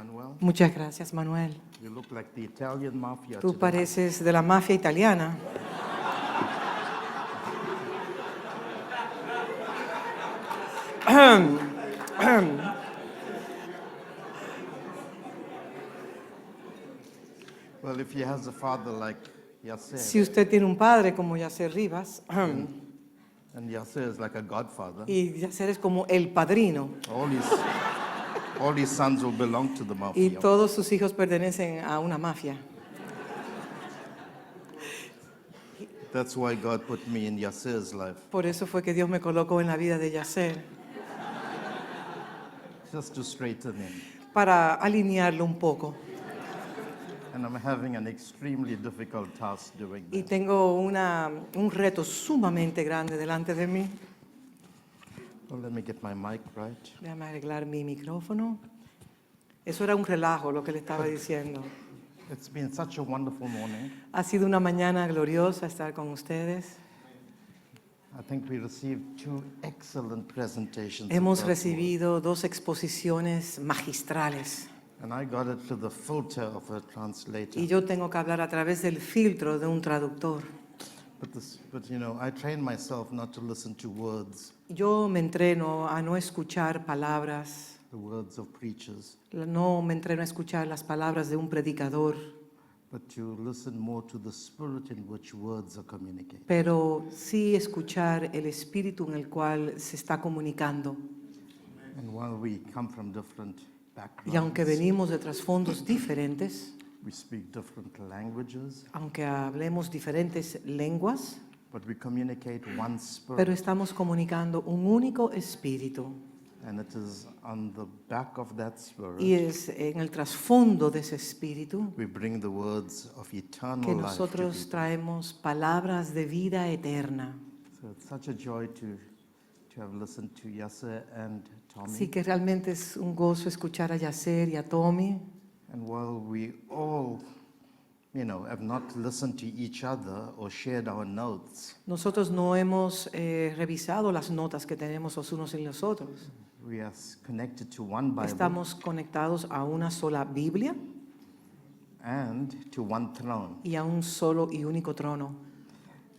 Manuel. Muchas gracias, Manuel. You look like the Italian mafia Tú today. pareces de la mafia italiana. Well, if he has a father like Yasser, Si usted tiene un padre como Yasser Rivas, and Yasser is like a godfather, y Yasser es como el padrino, all his sons will belong to the y mafia. todos sus hijos pertenecen a una mafia. That's why God put me in Yasser's life, Por eso fue que Dios me colocó en la vida de Yasser, just to straighten him. para alinearlo un poco. And I'm having an extremely difficult task doing Y that. tengo un reto sumamente grande delante de mí. Well, let me get my mic right. Déjame arreglar mi micrófono. Eso era un relajo lo que le estaba diciendo. It's been such a wonderful morning. Ha sido una mañana gloriosa estar con ustedes. I think we received 2 excellent presentations. of Hemos God's recibido 2 exposiciones magistrales. word. And I got it through the filter of a translator. Y yo tengo que hablar a través del filtro de un traductor. But you know, I trained myself not to listen to words, Yo me entreno a no escuchar palabras, the words of preachers, no me entreno a escuchar las palabras de un predicador, but to listen more to the spirit in which words are communicated. pero sí escuchar el espíritu en el cual se está comunicando. And while we come from different Y aunque backgrounds, venimos de trasfondos diferentes, we speak different languages, aunque hablemos diferentes lenguas, but we communicate one pero spirit. estamos comunicando un único espíritu. And it is on the back of that Y spirit es en el trasfondo de ese espíritu we bring the words of que eternal life to nosotros people. traemos palabras de vida eterna. So it's such a joy to have listened to Yasser and Tommy. Así que realmente es un gozo escuchar a Yasser y a Tommy. And while we all, you know, have not listened to each other or shared our notes, Nosotros no hemos revisado las notas que tenemos los unos y los otros. we are connected to one Bible Estamos conectados a una sola Biblia and to one throne. y a un solo y único trono.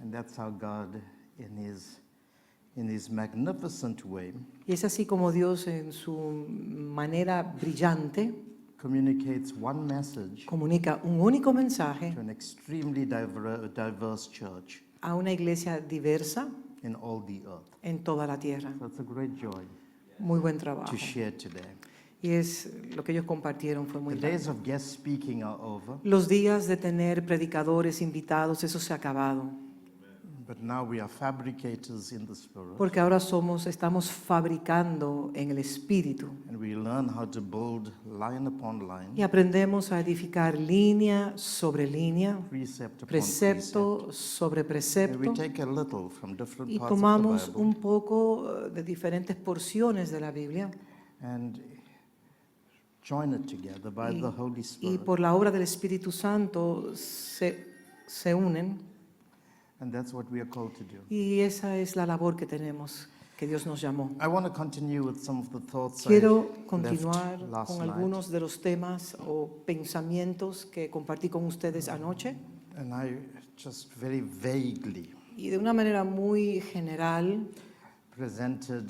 And that's how God, in his magnificent way, Y es así como Dios en su manera brillante communicates one message comunica un único mensaje to an extremely diverse church a una iglesia diversa in all the earth. en toda la tierra. So it's a great joy Muy buen trabajo. to share today. Y es lo que ellos compartieron fue muy The bueno. days of guest speaking are over, Los días de tener predicadores invitados, eso se ha acabado. but now we are fabricators in the spirit. Porque ahora estamos fabricando en el espíritu And we learn how to build line upon line, y aprendemos a edificar línea sobre línea, precept upon precepto sobre precept. And we precepto, take a little from different y parts of tomamos the Bible un poco de diferentes porciones de la Biblia and join it together by the Holy y Spirit. por la obra del Espíritu Santo se unen. And that's what we are called to do. Y esa es la labor que tenemos, que Dios nos llamó. I want to continue with some of the thoughts Quiero I continuar left last con night. algunos de los temas o pensamientos que compartí con ustedes anoche. And I just very vaguely Y de una manera muy general presented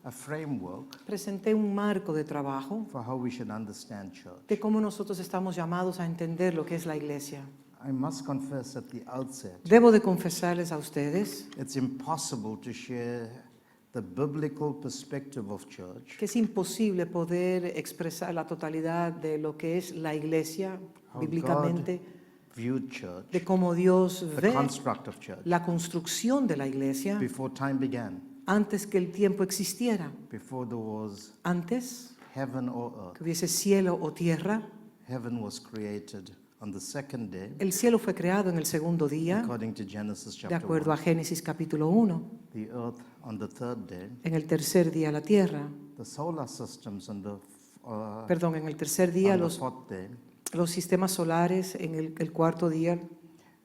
a framework presenté un marco de trabajo for how we should understand church. de cómo nosotros estamos llamados a entender lo que es la iglesia. I must confess at the outset, Debo de confesarles a ustedes it's impossible to share the biblical perspective of church, que es imposible poder expresar la totalidad de lo que es la iglesia how bíblicamente, God viewed church, de cómo Dios the ve construct of church, la construcción de la iglesia before time began, antes que el tiempo existiera, before there was antes heaven or earth. que hubiese cielo o tierra. Heaven was created on the second day, El cielo fue creado en el segundo día, according to Genesis de chapter acuerdo 1. a Génesis capítulo 1. The earth on the third day, En el tercer día la tierra, the solar systems on the en el tercer día on the los fourth day, sistemas solares, en el cuarto día,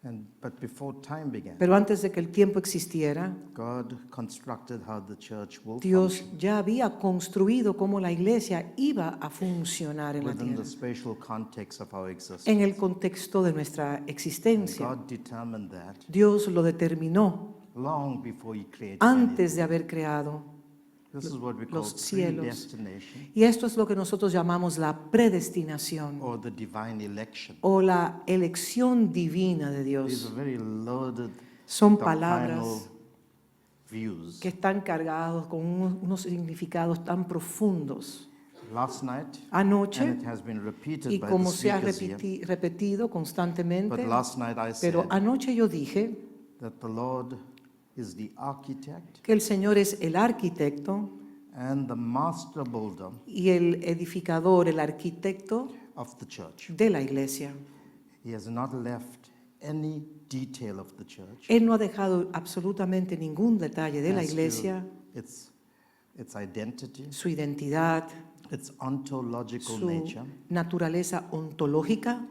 But before time began, Pero antes de que el tiempo existiera, God constructed how the church will Dios function ya había construido cómo la iglesia iba a funcionar en la within tierra, the spatial context of our en existence. el contexto de nuestra And existencia. God determined that Dios lo determinó long before He created antes anything. de haber creado. This is what we call los cielos. predestination Y esto es lo que nosotros llamamos la predestinación or the divine election. o la elección divina de These Dios. are very loaded Son doctrinal palabras views. que están cargados con unos significados tan profundos. Last night, Anoche, and it has been repeated y by como the se ha speakers here, repetido but constantemente, last night I said pero anoche yo dije that the Lord is the architect que el Señor es el arquitecto and the master builder y el edificador, el arquitecto of the church. de la iglesia. He has not left any detail of the church Él no ha dejado absolutamente ningún detalle de la as to iglesia, its identity, su identidad, its ontological su nature, naturaleza ontológica,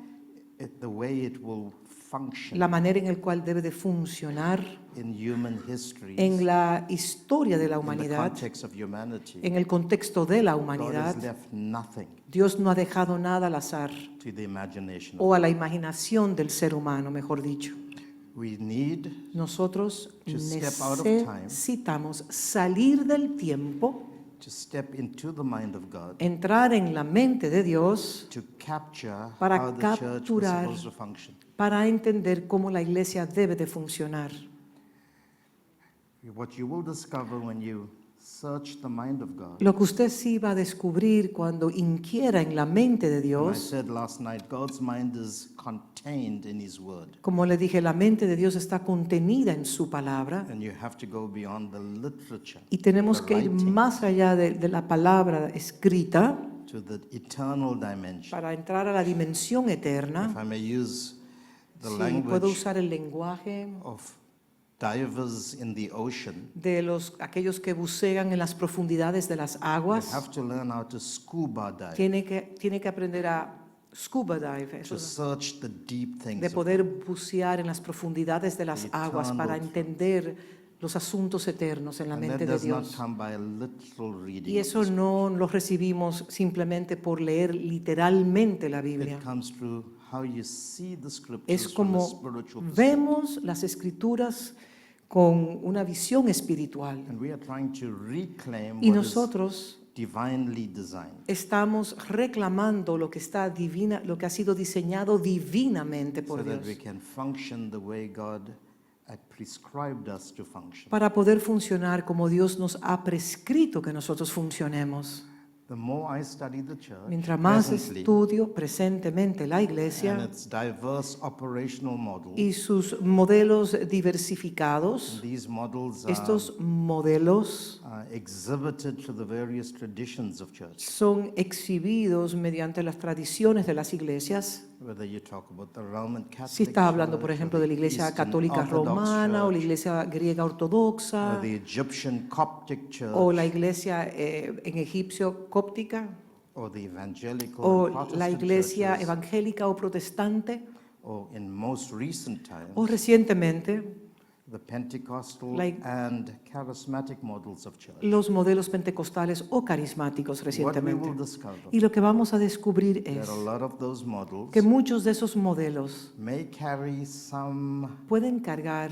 the way it will function la manera en la cual debe de funcionar in human history, en la historia de la in the humanidad, context of humanity. en el contexto de la God humanidad. has left nothing Dios no ha dejado nada al azar to the imagination. o a la imaginación del ser humano, mejor dicho. We need Nosotros To step out of time. necesitamos salir del tiempo, to step into the mind of God entrar en la mente de Dios to capture para how the church was capturar supposed to function. para entender cómo la iglesia debe de funcionar. What you will discover when you search the mind of God. Lo que usted sí va a descubrir cuando inquiera en la mente de And I Dios, said last night, God's mind is contained in His Word. como le dije, la mente de Dios está contenida en su palabra And you have to go beyond the literature y tenemos the que ir writing, más allá de la palabra escrita to the eternal dimension. para entrar a la dimensión If eterna. I may use the Si puedo language usar el lenguaje of divers in the ocean, de aquellos que bucean en las profundidades de las you aguas, have to learn how to scuba dive, tiene que aprender a scuba dive, to search the deep things de of poder bucear en las profundidades de las The aguas para eternal entender los asuntos eternos en la And that mente de does not Dios. come by a literal reading. Y of eso the no lo recibimos simplemente por leer literalmente la Biblia. It comes through how you see the Es scriptures from a como spiritual perspective. vemos las escrituras con una visión espiritual. And we are trying to reclaim Y what is nosotros divinely designed, estamos reclamando lo que lo que ha sido diseñado divinamente so por that Dios, we can function the way God had prescribed us to function. para poder funcionar como Dios nos ha prescrito que nosotros funcionemos. The more I study the church Mientras más presently estudio presentemente la and iglesia its diverse operational models, y sus modelos diversificados, and these models are estos modelos exhibited through the various traditions of church. son exhibidos mediante las tradiciones de las iglesias. Whether you talk about the Roman Catholic Si está hablando, por Church, or ejemplo, de la the iglesia Eastern católica Orthodox romana o la Church, iglesia griega ortodoxa or the Egyptian Coptic Church, o la iglesia en egipcio cóptica or the evangelical o and la Protestant iglesia churches, evangélica o protestante or in most recent times, o recientemente the Pentecostal like- and charismatic models of church. los modelos pentecostales o carismáticos What we recientemente. will discover Y lo que vamos a descubrir that es a lot of those models que muchos de esos modelos may carry some pueden cargar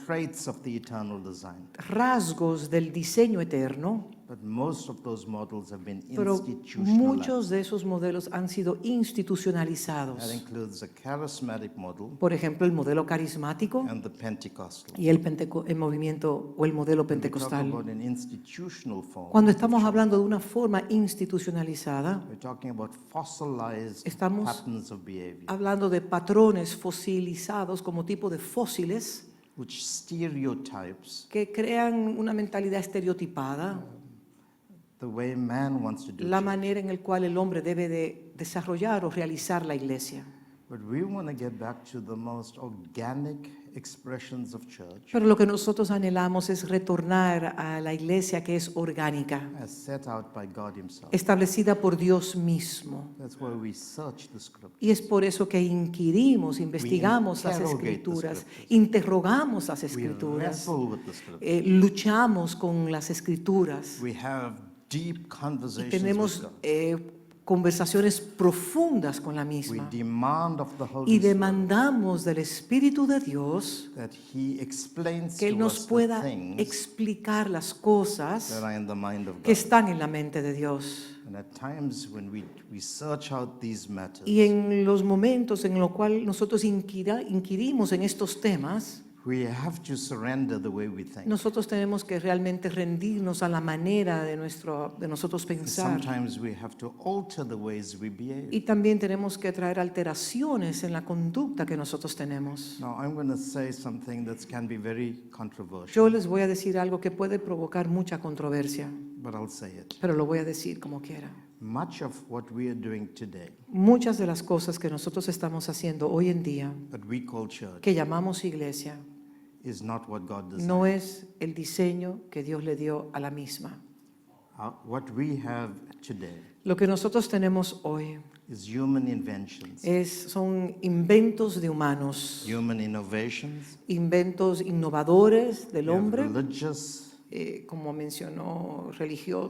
traits of the eternal design, rasgos del diseño eterno, but most of those models have been pero institutionalized. muchos de esos modelos han sido That institucionalizados. includes the charismatic model Por ejemplo, el modelo carismático and the Pentecostal. y el movimiento o el modelo When we talk pentecostal. about an institutional form, Cuando estamos hablando de una forma institucionalizada, we're talking about fossilized Estamos patterns of behavior, hablando de patrones fosilizados como tipo de fósiles which stereotypes que crean una mentalidad estereotipada, the way man wants to do la church. manera en la cual el hombre debe de desarrollar o realizar la iglesia. But we want to get back to the most organic expressions of church Pero lo que nosotros anhelamos es retornar a la iglesia que es orgánica, as set out by God Himself. establecida por Dios mismo. That's why we search the scripture. Y es por eso que inquirimos, investigamos las interrogate the escrituras, scriptures. interrogamos las We escrituras, wrestle with the scripture. luchamos con las escrituras We have deep y conversations tenemos with God. conversaciones profundas con la We misma. demand of the Holy Y Spirit demandamos del Espíritu de Dios that He explains que Él to nos us the pueda things explicar las cosas that are in the mind of que God. están en la mente de Dios. And at times when we search out these matters, Y en los momentos en los cuales nosotros inquirimos en estos temas, we have to surrender the way we think. nosotros tenemos que realmente rendirnos a la manera de nosotros pensar. Sometimes we have to alter the ways we behave. Y también tenemos que traer alteraciones en la conducta que nosotros tenemos. Now, I'm going to say something that can be very controversial, Yo les voy a decir algo que puede provocar mucha controversia, but I'll say it. pero lo voy a decir como quiera. Much of what we are doing today, Muchas de las cosas que nosotros estamos haciendo hoy en día, that we call church, que llamamos iglesia, is not what God designed. no es el diseño que Dios le dio a la misma. What we have today Lo que nosotros tenemos hoy is human inventions, son inventos de humanos, human innovations. inventos innovadores del We have hombre, religious como mencionó,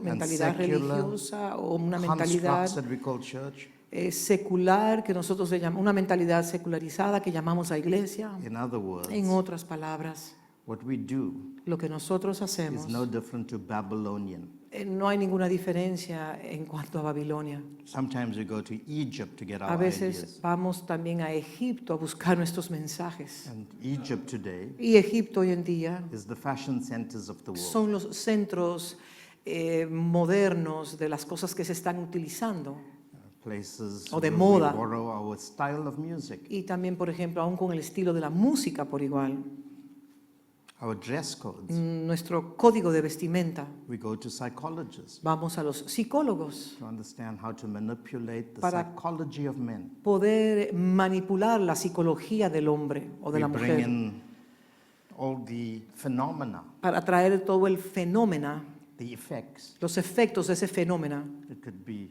mentalidad secular religiosa o una mentalidad constructs that we call church. secular que nosotros le llamamos, una mentalidad secularizada que llamamos a iglesia. In other words, En otras palabras, what we do lo que nosotros hacemos is no different to Babylonian. no hay ninguna diferencia en cuanto a Babilonia. Sometimes we go to Egypt to get A our veces ideas. vamos también a Egipto a buscar nuestros mensajes. And Egypt today Y Egipto hoy en día is the fashion centers of the world. son los centros modernos de las cosas que se están utilizando. Places o de where moda. we borrow our style of music, Y también, por ejemplo, aún con el estilo de la música por igual. our dress codes. Nuestro código de vestimenta. We go to psychologists Vamos a los psicólogos to understand how to manipulate the Para- psychology of men. poder manipular la psicología del hombre o de We la bring mujer in all the phenomena, para traer todo el fenómeno, the effects. los efectos de ese fenómeno. It could be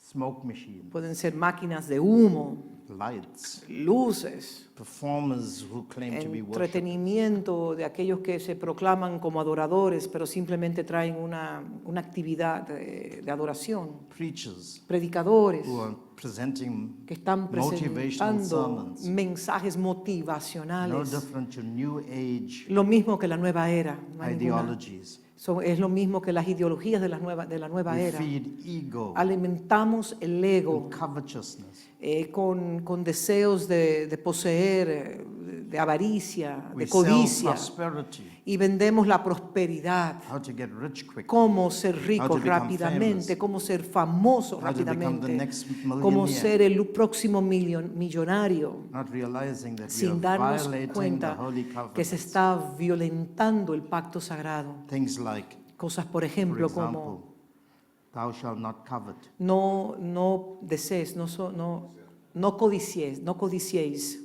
smoke machines, Pueden ser máquinas de humo, lights, luces, performers who claim to be worshipers. entretenimiento de aquellos que se proclaman como adoradores, pero simplemente traen una actividad de adoración. Preachers Predicadores who are presenting que están motivational presentando sermons. mensajes No motivacionales. different to New Age Lo mismo que la nueva era. No hay ninguna- ideologies. es lo mismo que las ideologías de la nueva We era. feed ego Alimentamos el ego and covetousness. con deseos de poseer, de avaricia, We de sell codicia. prosperity, Y vendemos la prosperidad. how to get rich quick, Cómo ser How rico to become rápidamente, famous. cómo ser famoso how to become the rápidamente, next cómo millionaire, ser el próximo millonario, not realizing that we sin are darnos violating the cuenta holy que se covenants. está violentando el pacto sagrado. Things like, Cosas, por for ejemplo, example, como thou shalt not covet. no desees, no codiciéis.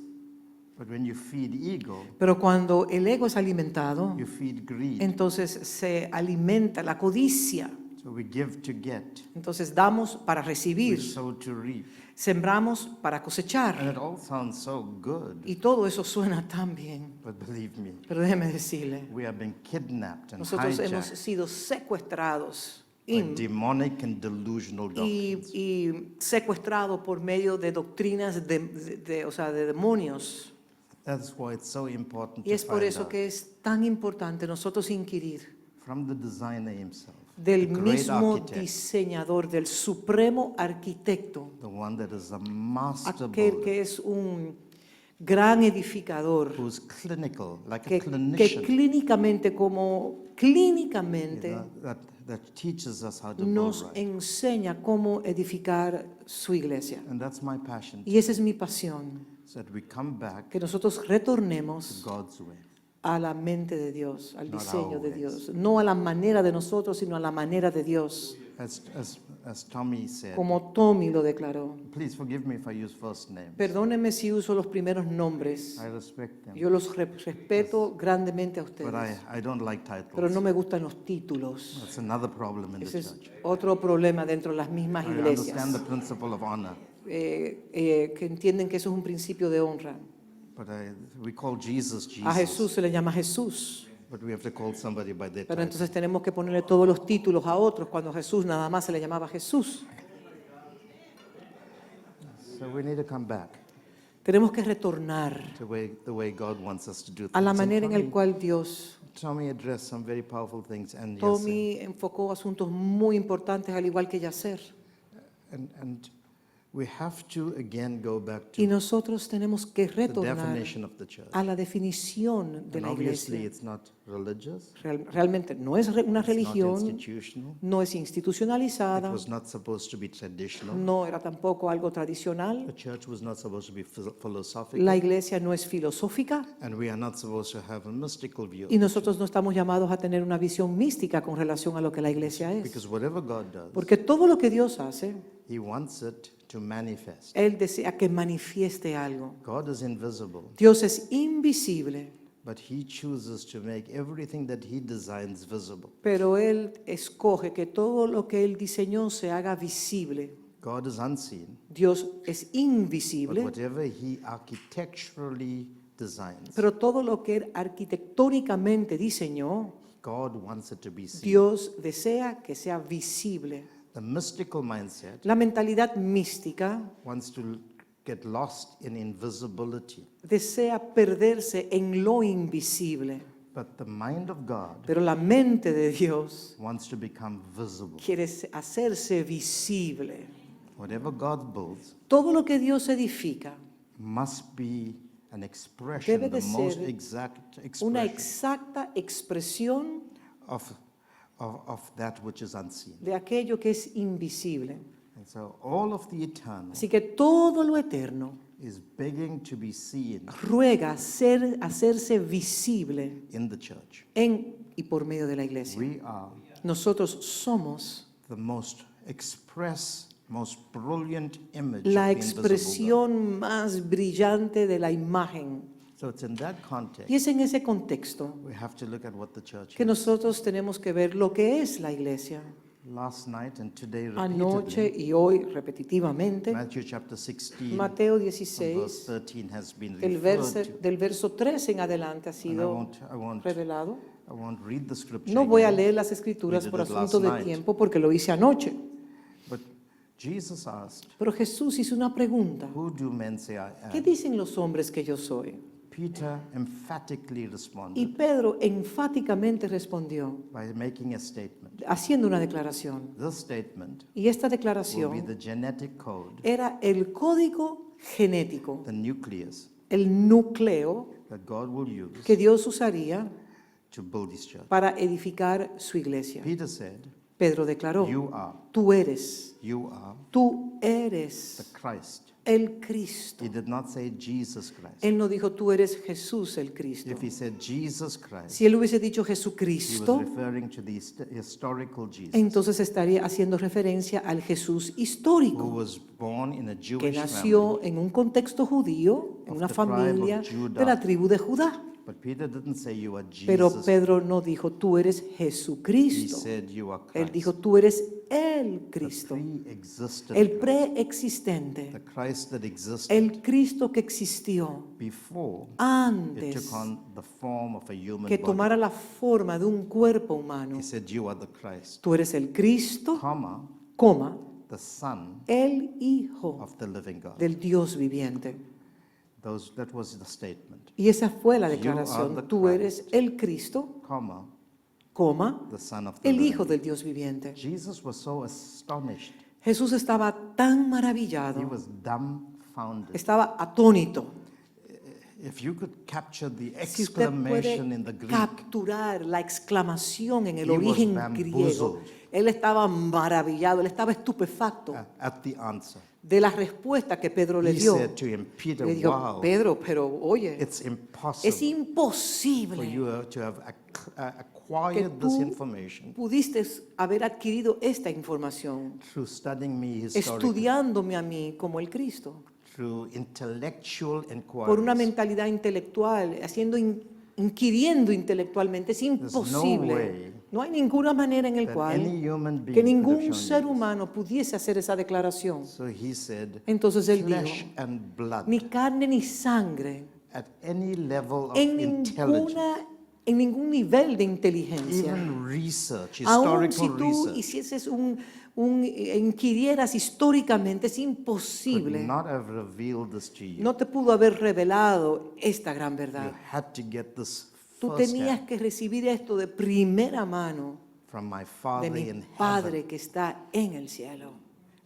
But when you feed ego, Pero cuando el ego es alimentado, you feed greed. entonces se alimenta la codicia. So we give to get, Entonces damos para we recibir, sow to reap. sembramos para And cosechar. it all sounds so good, Y todo eso suena tan bien. but believe me, Pero déjeme decirle, we have been kidnapped and nosotros hemos hijacked sido secuestrados by demonic and delusional doctrines. y secuestrados por medio de doctrinas o sea, de demonios. That's why it's so important Y to es por find eso out que es tan importante nosotros inquirir from the designer himself, del the great mismo architect, diseñador, del supremo arquitecto, the one that is a master aquel builder, que es un gran edificador, who's clinical, like a que clinician, clínicamente, that teaches us how to nos build right. enseña cómo edificar su iglesia. And that's my passion, Y esa es mi pasión, so that we come back que nosotros to retornemos God's way. a la mente de Dios, al Not diseño our de ways. Dios. No a la manera de nosotros, sino a la manera de Dios. As Tommy said, Como Tommy lo declaró. please forgive me if I use first names. Perdónenme si uso los primeros nombres. I respect them, Yo los respeto grandemente a but ustedes, I don't like pero no titles. me gustan los títulos. That's another problem in the Ese es church. otro problema dentro de las mismas I understand iglesias, the principle of honor, que entienden que eso es un principio de honra. but we call Jesus A Jesús Jesus, se le llama Jesús, but we have to call somebody by their pero title. entonces tenemos que ponerle todos los títulos a otros cuando Jesús nada más se le llamaba Jesús. So we need to come back Tenemos que retornar to the way God wants us to do a la things. And manera en la cual Dios, Tommy addressed some very powerful things, and yes, Tommy enfocó asuntos muy importantes al igual que Yacer. and we have to again go back Y to nosotros tenemos que the retornar definition of the church. a la definición de And la obviously, iglesia. it's not religious, Realmente no es una it's not religión, institutional, no es it institucionalizada, was not supposed to be traditional. no era tampoco algo tradicional. The church was not supposed to be philosophical, La iglesia no es filosófica and we are not supposed to have a mystical view. y nosotros no estamos llamados a tener una visión mística con relación a lo que la iglesia es. Because whatever God does, Porque todo lo que Dios hace, He wants it to manifest. Él desea que manifieste algo. God is invisible, Dios es invisible, but He chooses to make everything that He designs visible. pero Él escoge que todo lo que Él diseñó se haga visible. God is unseen, Dios es but invisible, whatever He architecturally designs, pero todo lo que Él arquitectónicamente diseñó, God wants it to be seen. Dios desea que sea visible. The mystical mindset La mentalidad mística wants to get lost in invisibility, desea perderse en lo invisible, but the mind of God pero la mente de Dios wants to become visible. quiere hacerse visible. Whatever God builds Todo lo que Dios edifica must be an expression, debe de the most ser exact una expression exacta expresión of that which is unseen. de aquello que es invisible. And so all of the eternal Así que todo lo eterno is begging to be seen ruega hacerse visible in the church. en y por medio de la iglesia. We are Nosotros somos the most express, most brilliant image la of the invisible God. expresión más brillante de la imagen. So it's in that context Y es en ese contexto we have to look at what the church que is. nosotros tenemos que ver lo que es la iglesia. Last night and today Anoche repeatedly, y hoy repetitivamente, Matthew chapter 16 Mateo and verse 16, 13 has been del referred to. del verso 13 en adelante ha And sido revelado. I won't read the scripture No voy a again, leer las escrituras We did por it asunto last de night. tiempo porque lo hice anoche. but Jesus asked, Pero Jesús hizo una pregunta. "Who do men say I ¿Qué am?" dicen los hombres que yo soy? Peter emphatically Y responded Pedro enfáticamente respondió, by making a statement. haciendo una declaración. This statement Y esta will be declaración the genetic code, era el código genético, the nucleus el núcleo that God will use que Dios usaría to build His church. para edificar su iglesia. Peter said, Pedro declaró, "You are tú eres the Christ." el Cristo. He did not say Jesus Christ. Él no dijo, tú eres Jesús el Cristo. If he said Jesus Christ, Si él hubiese dicho he was Jesucristo, referring to the historical Jesus entonces estaría haciendo referencia al Jesús who histórico, was born in a que Jewish nació family. en un contexto judío, en Of una the tribe of familia Judah. de la tribu de Judá. But Peter didn't say you are Pero Jesus. Pedro no dijo, tú eres He Jesucristo. said you are Él Christ. dijo, tú eres el The Cristo, pre-existent el Christ. preexistente, The Christ that existed el Cristo que existió before it antes took on the form of a human que body. tomara la forma de un cuerpo humano. He said you are the Christ, Tú eres el Cristo, comma, coma, the Son el Hijo of the living God. del Dios viviente. That was the statement, Y esa fue la You are the declaración. Tú Christ. eres el Cristo, comma, coma, the Son of the el living Hijo God. del Dios viviente. Jesus was so astonished. Jesús estaba tan He maravillado, was dumbfounded. estaba atónito. If you could capture the Si usted exclamation in the puede Greek, capturar la exclamación en el He was origen bamboozled. griego, él estaba maravillado, él estaba estupefacto at the answer. de la respuesta que Pedro le He dio. said to him, Peter, Le dijo, wow, Pedro, pero oye, it's es impossible for imposible you to have que acquired this tú information pudiste haber adquirido esta información through studying me historically, estudiándome a mí como el Cristo, through intellectual por una inquiries. mentalidad intelectual, inquiriendo intelectualmente. Es no imposible. way No hay ninguna manera en el that cual any human being que could have ningún shown ser you this. humano pudiese hacer esa declaración. So he said, Entonces él flesh dijo, and blood, ni carne ni sangre, at any level of en intelligence, ningún nivel de inteligencia. even research, Aún historical si tú research, hicieses inquirieras históricamente, es could imposible. not have revealed this to you. No te pudo haber revelado esta gran You verdad. had to get this Tú firsthand tenías que recibir esto de primera mano from my de Father mi in heaven. Padre que está en el cielo.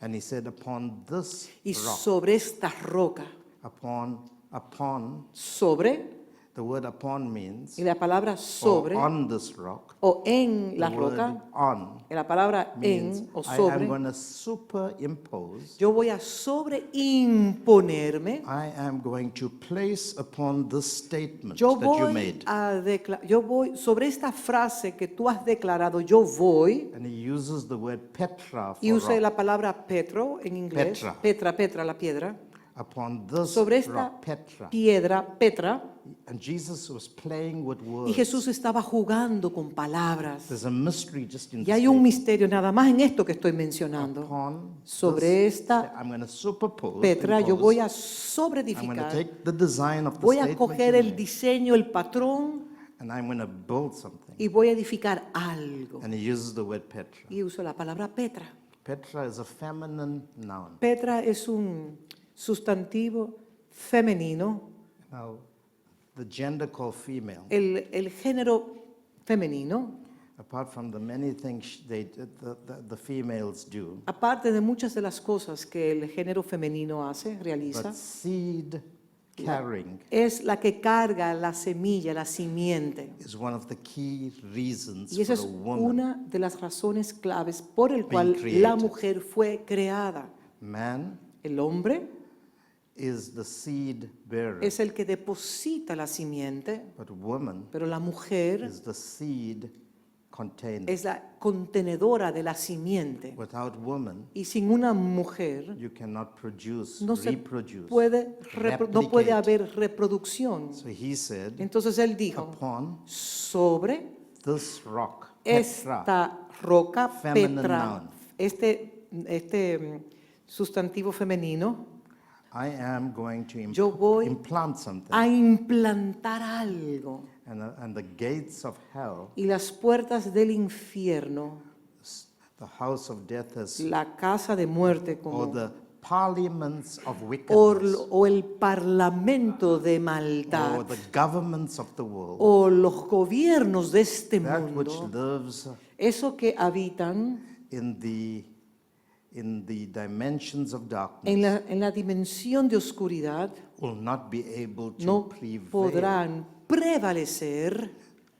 And he said, upon this Y rock, sobre esta roca, upon, sobre, the word upon means, y la palabra or sobre on this rock, o en la the word roca, on y la palabra means en o I am sobre, going to superimpose, yo voy a sobreimponerme. I am going to place upon this statement Yo that you voy made. yo voy sobre esta frase que tú has declarado, yo voy, And he uses the word Petra y for usa rock. la palabra Petro en inglés, Petra, la piedra, Upon this sobre esta rock, Petra. piedra, Petra, And Jesus was playing with y words. Jesús estaba jugando con palabras. There's a mystery just in Y the hay un statement. misterio nada más en esto que estoy mencionando. Upon Sobre this, esta I'm going to superpose, Petra yo impose. voy a I'm going to sobreedificar, take the design of the voy a statement coger you el made, diseño, el patrón, and I'm going to build something. y voy a edificar algo. And he uses the word Petra. Y uso la palabra Petra. Petra is a feminine noun. Petra es un sustantivo femenino. Now, the gender called female, El género femenino, apart from the many things the females do, aparte de muchas de las cosas que el género femenino hace, realiza, but seed carrying es la que carga la semilla, la simiente. is one of the key reasons Y esa for es a woman. una de las razones claves por el cual created. la mujer fue creada. Man El hombre is the seed bearer, es el que deposita la simiente, but woman pero la mujer is the seed container. es la contenedora de la simiente. Without woman, Y sin una mujer you cannot produce, no se reproduce, no puede replicate. haber reproducción. So he said, Entonces él dijo, upon sobre this rock, Petra, esta roca, Feminine Petra, noun. este sustantivo femenino, I am going to yo voy implant something, a implantar algo. and the gates of hell, Y las puertas del infierno, the house of death has, la casa de muerte, or como, the parliaments of wickedness, o el parlamento de or maldad, the governments of the world, o los gobiernos de este that which mundo, lives eso que habitan in the dimensions of darkness, en la dimensión de oscuridad, will not be able to no prevail podrán prevalecer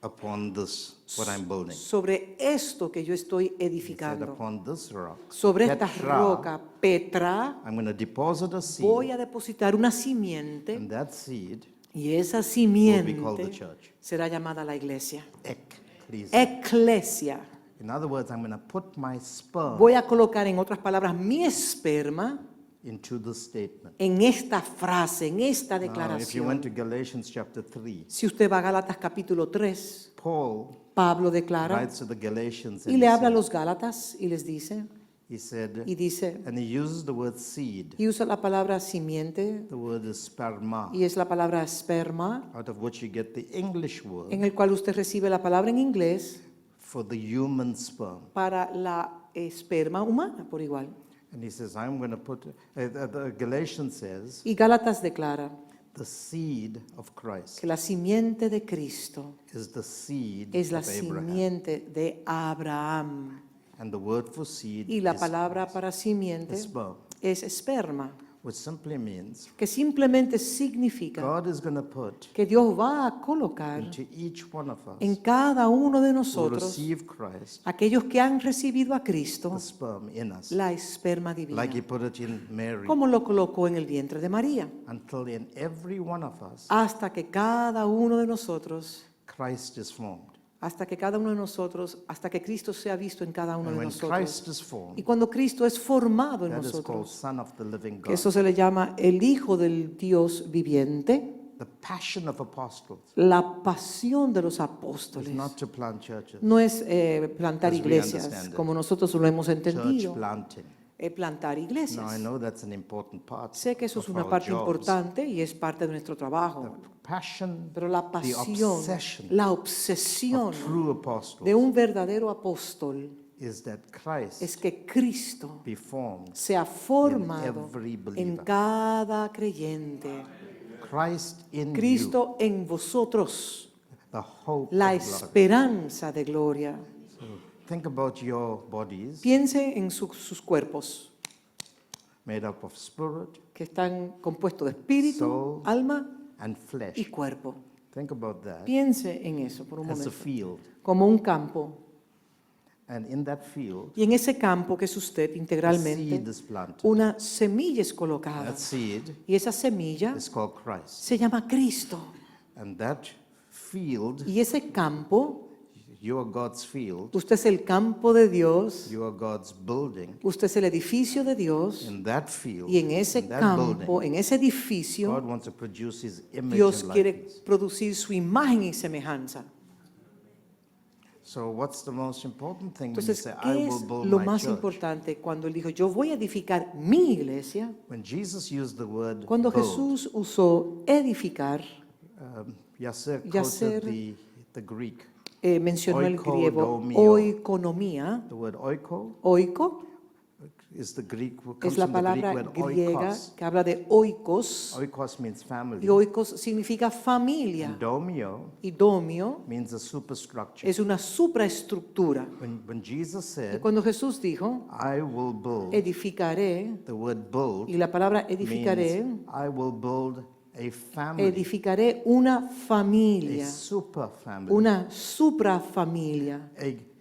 upon this, what I'm building. sobre esto que yo estoy He said, edificando. upon this rock, Sobre esta Petra, roca, Petra, I'm going to deposit a seed, voy a depositar una simiente, and that seed y esa will be called the simiente church. será llamada la iglesia. Ecclesia. Eclesia. In other words, I'm going to put my sperm Voy a colocar, en otras palabras, mi esperma into the statement. en esta frase, en esta Now, if you went declaración. to Galatians chapter 3, Si usted va a Gálatas capítulo 3, Paul Pablo declara writes to the Galatians y and le habla a los Gálatas y les dice, he said, y dice, and he uses the word seed. y usa la palabra simiente, The word is sperma, y es la palabra esperma, out of which you get the English word en el cual usted recibe la palabra en inglés for the human sperm. para la esperma humana por igual. And he says, I'm going to put, the Galatians says, Y Gálatas declara the seed of Christ que la simiente de Cristo is the seed es la of Abraham. simiente de Abraham. And the word for seed Y la is palabra para simiente sperm. es esperma. which simply means que simplemente significa God is going to put que Dios va a colocar into each one of en us cada uno de who nosotros, receive Christ aquellos que han recibido a Cristo, the sperm in us, la esperma like divina, He put it in Mary, como lo colocó en el vientre de María, until in every one of us hasta que cada uno de nosotros, Christ is formed. hasta que cada uno de nosotros, hasta que Cristo sea visto en cada uno And de when nosotros. Christ is Y formed, cuando Cristo es formado en that is called nosotros, Son of the living que God. eso se le llama el Hijo del Dios viviente, The passion of apostles la pasión de los is apóstoles not to plant churches, no es plantar as we iglesias understand it. como nosotros lo hemos church entendido, planting. plantar Now, I iglesias. know that's an important part Sé que eso es of una our parte jobs. importante y es parte de nuestro The trabajo, passion, pero la the pasión, obsession la of obsesión true apostles de un verdadero apóstol is that Christ es que Cristo be formed, sea formado every believer. en cada creyente. Christ in Cristo en vosotros, you, the hope la of glory. esperanza de gloria. So think about your bodies Piense en sus cuerpos, made up of spirit que están compuestos de espíritu, Soul. alma and y flesh. cuerpo. Think about that Piense en eso por un as a momento, field. como un campo. And in that field, Y en ese campo que es usted a integralmente, seed is planted. una semilla es colocada. That seed Y esa semilla is called Christ. se llama Cristo. And that field, Y ese campo, you are God's field, usted es el campo de Dios, you are God's building. usted es el edificio de Dios. In that field, Y en ese in that campo, building, en ese edificio, God wants to produce His image Dios and quiere likeness. producir su imagen y semejanza. So what's the most important thing when you Entonces, say, I ¿qué will es build lo my más church? importante cuando él dijo, yo voy a edificar mi iglesia? When Jesus used the word Cuando build, Jesús usó edificar, Yasser Yasser quoted the Greek. mencionó el griego Oikodomio. oikonomía. The word oiko Oiko is the Greek, comes es la from the Greek palabra word griega oikos. que habla de oikos. Oikos means family. Y oikos significa familia. And domio Y domio means a superstructure. es una supraestructura. When Jesus Y said, cuando Jesús dijo, I will build, edificaré, the word build y la palabra edificaré, means I will build a family, edificaré una a familia, super family, una suprafamilia,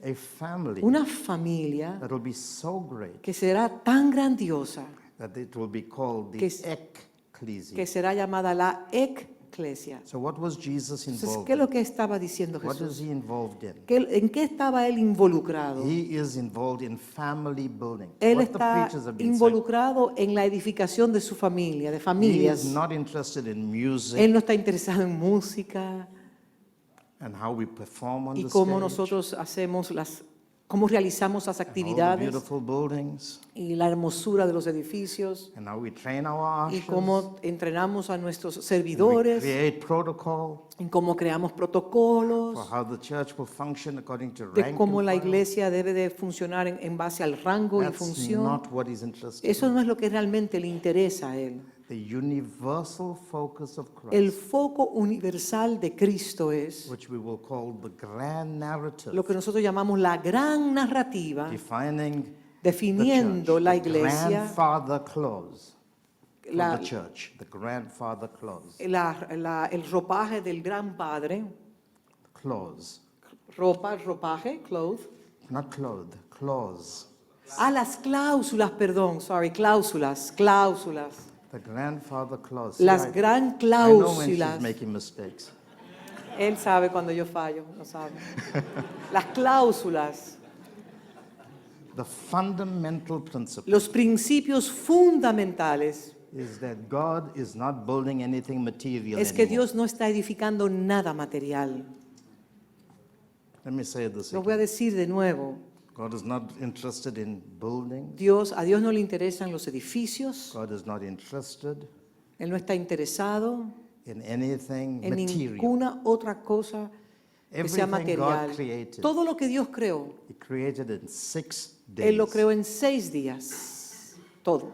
a family una familia that will be so great que será tan grandiosa that it will be called the que ecclesia. será llamada la eclesia. So what was Jesus Entonces, involved ¿qué es lo in? que estaba diciendo What is Jesús? he involved in? ¿En qué estaba él involucrado? He is involved in family building. Él What the está preachers have been saying. involucrado en la edificación de su familia, de He is familias. not interested in music Él no está interesado en música and how we perform on y the cómo stage, nosotros cómo realizamos las and all the actividades beautiful buildings, y la hermosura de los edificios and how we train our y ushers, cómo entrenamos a nuestros and we servidores create protocol y cómo creamos for protocolos how the church will function according to de rank cómo and la file. iglesia debe de funcionar en base al rango y That's función. not what he's interested Eso in. no es lo que realmente le interesa a él. The universal focus of El Christ, foco universal de Cristo es which we will call the grand narrative, lo que nosotros llamamos la gran narrativa, defining definiendo the la church, the iglesia, grandfather clause for la- the church, the grandfather clause, el ropaje del gran padre, clause, ropaje, cloth. not clothed, clause. Las cláusulas, perdón, cláusulas. The grandfather clause. Las See, gran I know when she's cláusulas. making mistakes. Él sabe cuando yo fallo, no sabe. Las cláusulas, The fundamental principle los principios fundamentales is that God is not building anything material es que anymore. Dios no está edificando nada material. Let me say this Lo voy a again. decir de nuevo. God is not interested in building. A Dios no le interesan los edificios, God is not interested Él no está interesado in anything en material. ninguna otra cosa que sea Everything God material. created, Todo lo que Dios creó, He created in 6 days. Él lo creó en 6 días. Todo.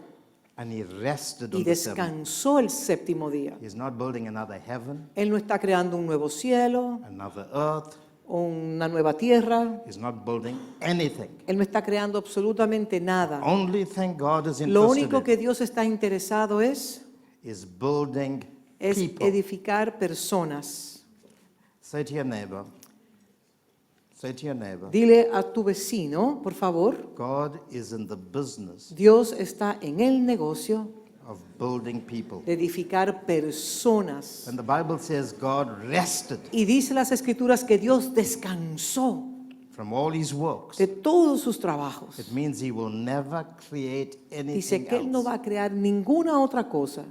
And He rested Y on the seventh. descansó el séptimo día. He's not building another heaven, Él no está creando un nuevo cielo another earth, una nueva tierra. He's not building anything. Él no está creando absolutamente nada. Only thing God is Lo interested único in que Dios está interesado es building people. edificar personas. Say to your neighbor, Dile a tu vecino, por favor, God is in the business Dios está en el negocio of building people. de edificar personas. And the Bible says God rested Y dice las Escrituras que Dios descansó from all his works. de todos sus trabajos. It means he will never create Dice anything que Él no else. va a crear ninguna otra cosa.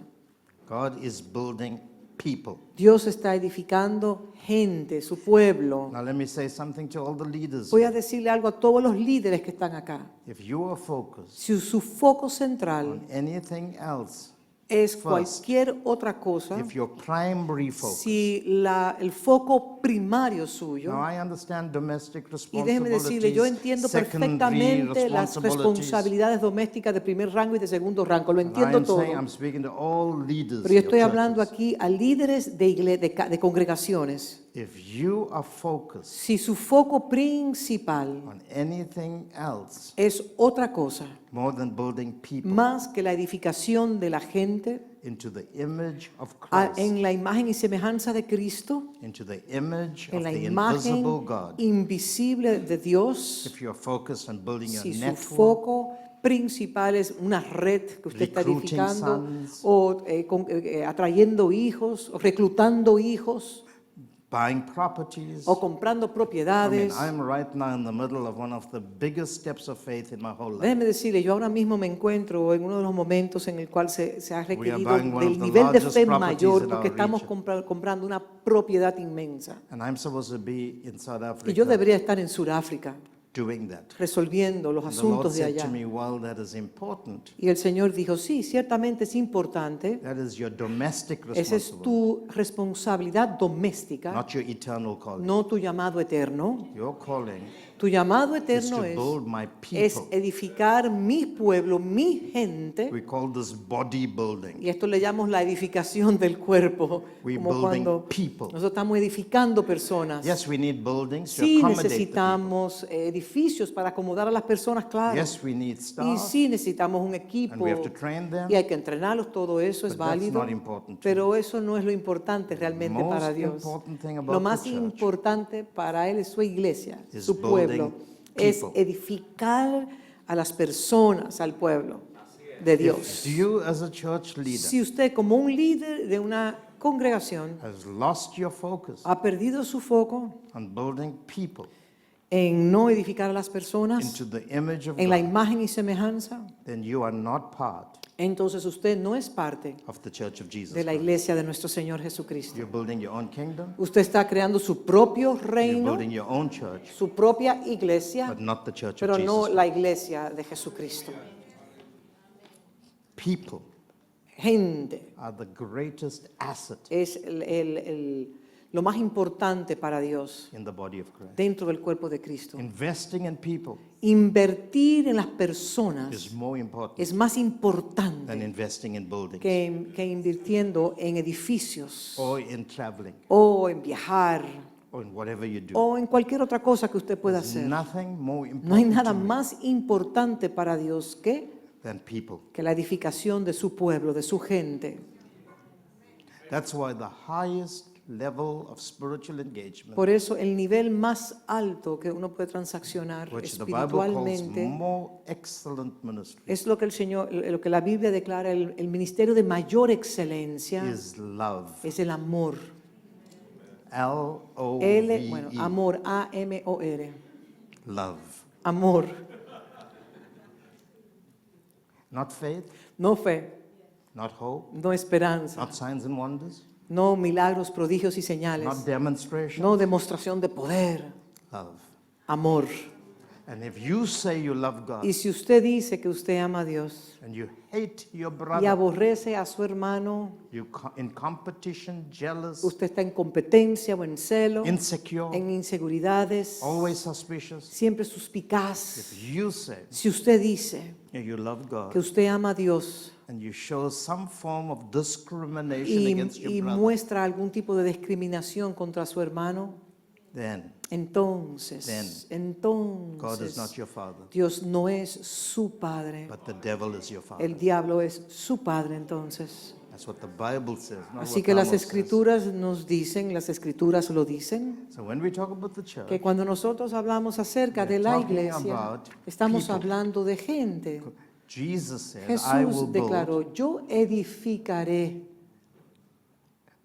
God is building people. Dios está edificando gente, su pueblo. Now let me say something to all the leaders. Voy a here. decirle algo a todos los líderes que están acá. If you are focused Si su foco central on anything else, es first, cualquier otra cosa, if your primary focus. si el foco primario suyo, Now I understand domestic y déjeme decirle, yo entiendo secondary perfectamente las responsibilities. responsabilidades domésticas de primer rango y de segundo rango, lo And I entiendo am todo. saying, I'm speaking to all leaders Pero yo of estoy hablando churches. aquí a líderes de congregaciones. If you are focused Si su foco principal on anything else es otra cosa, more than building people más que la edificación de la gente into the image of Christ, en la imagen y semejanza de Cristo, into the image en of la the imagen invisible God, invisible de Dios, if you are focused on building your si su network, foco principal es una red que usted está Recruiting edificando sons. o atrayendo hijos o reclutando hijos buying properties. o comprando I mean, propiedades. I'm right now in the middle of one of the biggest steps of faith in my whole life. Déjeme decirle, yo ahora mismo me encuentro en uno de los momentos en el cual se ha requerido buying one of del the nivel de largest fe properties mayor in porque our estamos region. comprando una propiedad inmensa. And I'm supposed to be in South Y yo Africa debería estar en Sudáfrica doing that. resolviendo los And the Lord asuntos de said to allá. me, well, that is important. Y el Señor dijo, sí, ciertamente es importante. That is your domestic Esa es responsibility, tu responsabilidad doméstica, not your eternal calling. no tu llamado eterno. Your calling Tu llamado is eterno to es build my es people. edificar mi pueblo, mi gente. We call this body building. Y esto le llamamos la edificación del cuerpo, We como building cuando people. nosotros estamos edificando personas. Yes, we need buildings to Sí accommodate the people. necesitamos edificios para acomodar a las personas, claro. Yes, we need Y staff, sí necesitamos un and equipo we have to train them. y hay que entrenarlos, todo eso es But that's válido. not important to Pero eso no es lo importante realmente Most para Dios. important thing about Lo the más church importante para Él es su iglesia, is su pueblo. building Es people. edificar a las personas, al pueblo de Dios. If you as a church leader Si usted como un líder de una congregación has lost your focus ha perdido su foco on building people en no edificar a las personas, into the image of en la God, imagen y semejanza, then you are not part entonces usted no es parte of the church of Jesus de la Christ. iglesia de nuestro Señor Jesucristo. You're building your own kingdom, Usted está creando su propio you're reino, building your own church, su propia iglesia, but not the church pero of no Jesus la Christ. iglesia de Jesucristo. People Gente are the greatest asset es lo más importante para Dios in the body of Christ. dentro del cuerpo de Cristo. Investing in people Invertir en las personas is more important es más than importante investing in buildings que invirtiendo en edificios or in traveling o en viajar or in whatever you do. o en cualquier otra cosa que usted pueda There's hacer. nothing more No hay important nada to me más importante para Dios than people. que la edificación de su pueblo, de su gente. That's why the highest level of spiritual engagement, Por eso el nivel más alto que uno puede transaccionar which the Bible calls espiritualmente more excellent ministry, es lo que el Señor, lo que la Biblia declara el ministerio de mayor excelencia is love. es el amor. L-O-V-E. Bueno, amor, A-M-O-R. Love. Amor, Not faith, no fe, not hope, no esperanza, not signs and wonders, no milagros, prodigios y señales, not demonstration. no demostración de poder, Love. amor. And if you say you love God Y si usted dice que usted ama a Dios and you hate your y brother, aborrece a su hermano, in competition, jealous, usted está en competencia o en celo, insecure, en inseguridades, always suspicious, siempre suspicaz. if you say Si usted dice you love que God usted ama a Dios and you show some form of discrimination against y your brother, muestra algún tipo de discriminación contra su hermano, then entonces, God is not entonces, your father, Dios no es su padre, but the devil is your father. el diablo es su padre entonces. That's what the Bible says, not Así what que las Amos says. escrituras nos dicen, las escrituras lo dicen, So when we talk about the church, que cuando nosotros hablamos acerca de we're la talking iglesia, about estamos people. hablando de gente. Jesus said, I will Jesús build declaró, yo edificaré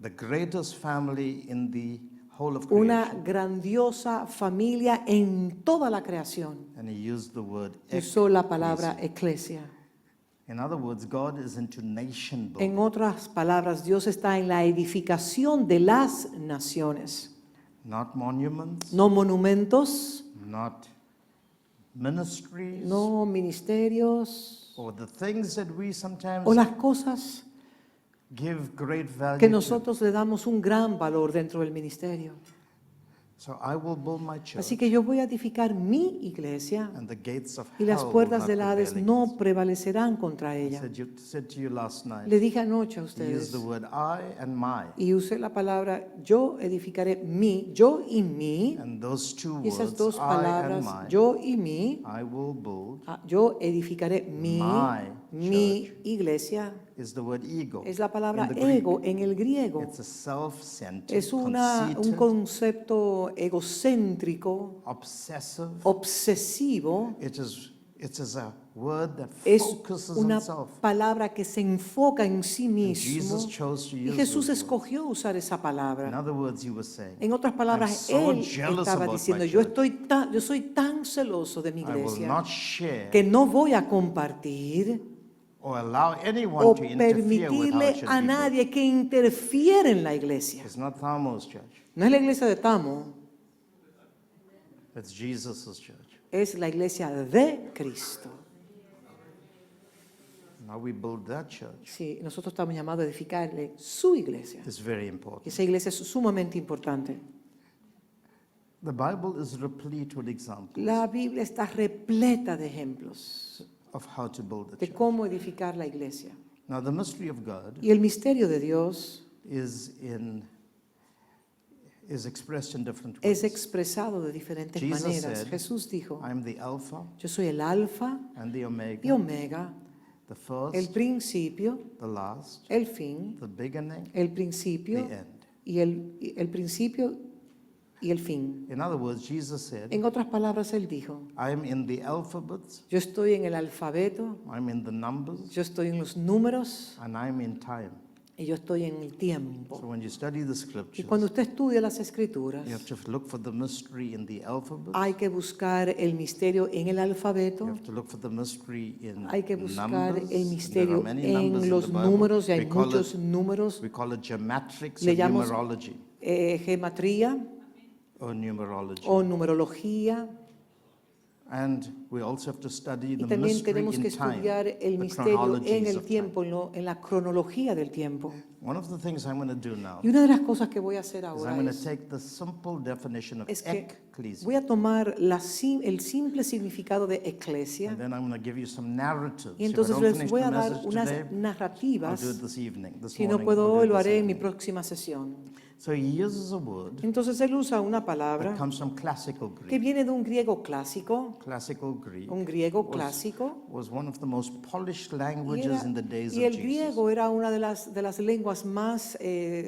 the greatest family in the whole of una creation. grandiosa familia en toda la creación. And he used the word Y usó la palabra ecclesia. eclesia. In other words, God is into nation building, En otras palabras, Dios está en la edificación de las naciones. not monuments, No monumentos, not ministries, no ministerios, or the things that we sometimes o las cosas give great value que to. nosotros le damos un gran valor dentro del ministerio. So I will build my church, Así que yo voy a edificar mi iglesia and the gates of y las hell will puertas not del Hades prevail no against. prevalecerán contra I ella. said to you last night, Le dije anoche a he used ustedes the word I and my, y usé la palabra yo edificaré mi, yo y mi, and those two y esas words, dos I and palabras, my, yo y mi, I will build, yo edificaré My mi iglesia, is the word ego. es la palabra in the Greek. ego en el griego. It's a self-centered, Es un conceited, concepto egocéntrico, obsessive. obsesivo. It is a word that Es focuses on una self. palabra que se enfoca en sí And mismo. Jesus chose to Y use Jesús those words. escogió usar esa In palabra. other words, he was saying, En otras palabras, so él jealous estaba about diciendo, my yo church. soy tan celoso de mi I will iglesia not share que no voy a compartir or allow anyone o to interfere with how it permitirle should a be built. nadie que interfiera en la iglesia. It's not Thamo's church. No es la iglesia de Tamo, It's Jesus' church. es la iglesia de Cristo. Now we build that church. Sí, nosotros estamos llamados a edificarle su iglesia. It's very important. Esa iglesia es sumamente importante. The Bible is replete with examples La Biblia está repleta de ejemplos of how to build the de church. cómo edificar la iglesia. Now the mystery of God Y el misterio de Dios is expressed in different es ways. expresado de diferentes Jesus maneras. said, Jesús dijo, I am the Alpha yo soy el alfa and the y Omega, omega, the el first, principio, the last, el fin, the beginning, el the principio end. y el principio y el fin. In other words, Jesus said, En otras palabras, él dijo, I am in the alphabets, yo estoy en el alfabeto, I'm in the numbers, yo estoy en los números and I'm in time. y yo estoy en el So tiempo. when you study the Y scriptures, cuando usted estudia las escrituras, you have to look for the mystery in the alphabet. hay que buscar el misterio en el You alfabeto, have to look for the mystery in hay que buscar numbers. el And there are misterio many numbers en in los the Bible. números, y hay We call muchos it- números, We call it geometrics Le or llamamos- numerology. gematría Or numerology. o numerología. And we also have to study Y the también mystery tenemos que in time, estudiar el the misterio en chronologies el of time. tiempo, en la cronología del tiempo. One of the things I'm going to do now Y una de las cosas que voy a hacer is I'm ahora going to es, take the simple definition of es que ecclesia, voy a tomar el simple significado de eclesia and then I'm going to give you some narratives. y If I entonces don't les finish voy the a dar message unas today, I'll do it narrativas. this evening, this Si no morning, puedo I'll do hoy, it lo this haré en mi evening. próxima sesión. So he uses a word Entonces él usa una that palabra comes from classical que Greek. viene de un griego clásico, Classical Greek un griego clásico. was one of the most polished Y, languages in the days y of el Jesus. griego era una de las lenguas más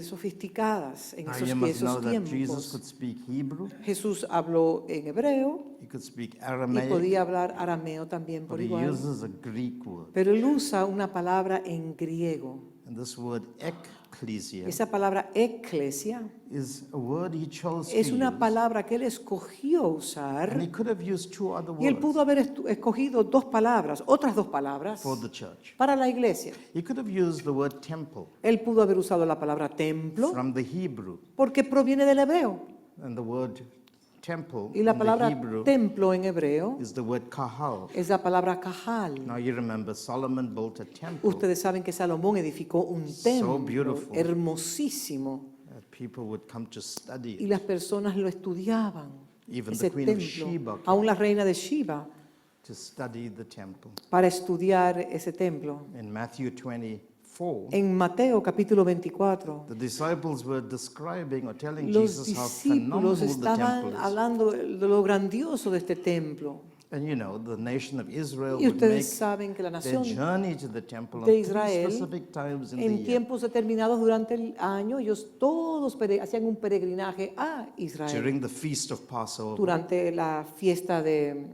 sofisticadas en Now esos, you must know esos that Jesus could tiempos. speak Hebrew, Jesús habló en hebreo he could speak y Aramaic, podía hablar arameo también but por he igual. uses a Greek word. Pero él usa una palabra en griego. And this word ecclesia Esa palabra eclesia is a word he chose es to una use. palabra que él escogió And usar he could have used two other y él words pudo haber escogido dos palabras, otras dos palabras for the church. para la iglesia. He could have used the word temple Él pudo haber usado la palabra templo from the Hebrew. porque proviene del hebreo. And the word temple Y la in the palabra Hebrew templo en hebreo is the word kahal. es la palabra cajal. Now you remember Solomon built a temple Ustedes saben que Salomón edificó un templo beautiful. hermosísimo that people would come to study y it. las personas lo estudiaban. Even Ese the queen of templo, Sheba came aún la reina de Sheba, to study the temple. para estudiar ese templo. In Matthew 24, 24, En Mateo capítulo 24, the disciples were describing or telling los Jesus how phenomenal discípulos the estaban temple is. hablando de lo grandioso de este templo. And you know, the nation of Israel Y would make ustedes saben que la their nación journey to the temple on de 3 Israel, specific times in the en year. tiempos determinados durante el año, ellos todos hacían un peregrinaje a Israel. During the feast of Passover, Durante la fiesta de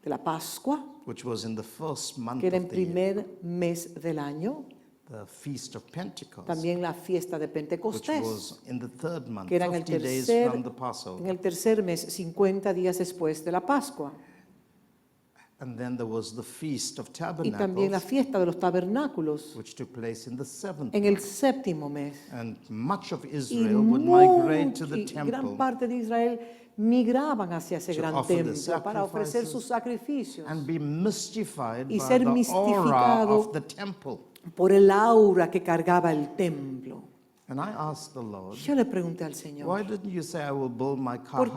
la Pascua, which was in the first month que era of en the year, primer mes del año, the feast of Pentecost, también la fiesta de which Pentecostés, was in the third month, que era en el 50 days from the Passover. tercer mes, 50 días después de la Pascua. And then there was the feast of Y también la Tabernacles, fiesta de los tabernáculos which took place in the seventh en el month. séptimo mes. And much of Y, Israel would migrate to the gran temple parte de Israel migraban hacia ese to gran offer the templo para ofrecer sacrifices sus sacrificios and be mystified y by ser the aura mistificado of the temple. por el aura que cargaba el templo. And I asked the Lord, Yo le pregunté al Señor, why didn't you say I will build my kahal?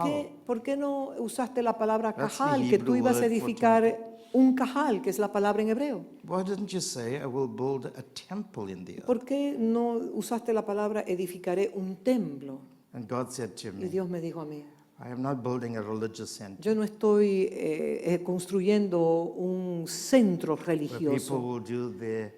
¿por qué no usaste la palabra That's the cajal, que tú Hebrew ibas a word for edificar un cajal, que es la palabra en hebreo? Why didn't you say I will build a temple in the earth? ¿Por qué no usaste la palabra edificaré un templo? And God said to Y me, Dios me dijo a mí, I am not building a religious center yo no estoy construyendo un centro where people religioso, will do their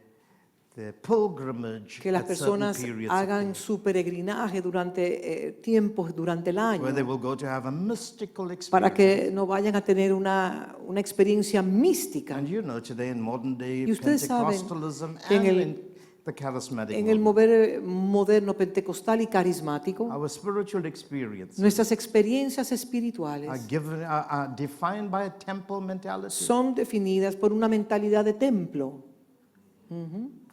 pilgrimage que las at certain personas periods of hagan time, su peregrinaje durante tiempos durante el where they año, will go to have a mystical para experience. que no vayan a tener una experiencia mística. And you know, today in modern day Y ustedes saben Pentecostalism que and in the charismatic en el movement, mover moderno pentecostal y carismático, our spiritual experiences nuestras experiencias are espirituales are defined by a temple mentality. son definidas por una mentalidad de templo.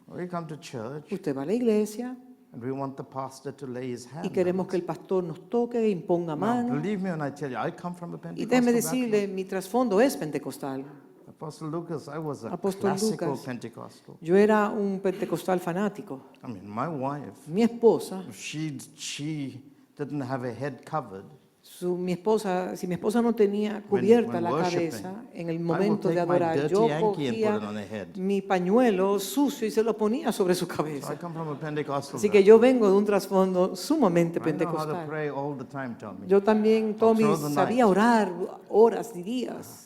We come to church Usted va a la iglesia and we want the pastor to lay his hand y on queremos us. que el pastor nos toque e imponga Now, mano. believe me when I tell you, I come from a Y déjeme Pentecostal decirle, background. mi trasfondo es pentecostal. Apostle Lucas, I was a Apóstol classical Lucas. Pentecostal. Yo era un pentecostal fanático. I mean, my wife, Mi esposa, if she didn't have a head covered, si mi esposa no tenía cubierta when la worshiping, cabeza en el I will momento de take my adorar, dirty yo Yankee and put cogía it on her head. mi pañuelo sucio y se lo ponía sobre su So I cabeza. come from a Pentecostal Así que background. yo vengo de un trasfondo sumamente I know how to pentecostal. pray all the time, Tommy. Yo también, Tommy, through the sabía night. orar horas y días.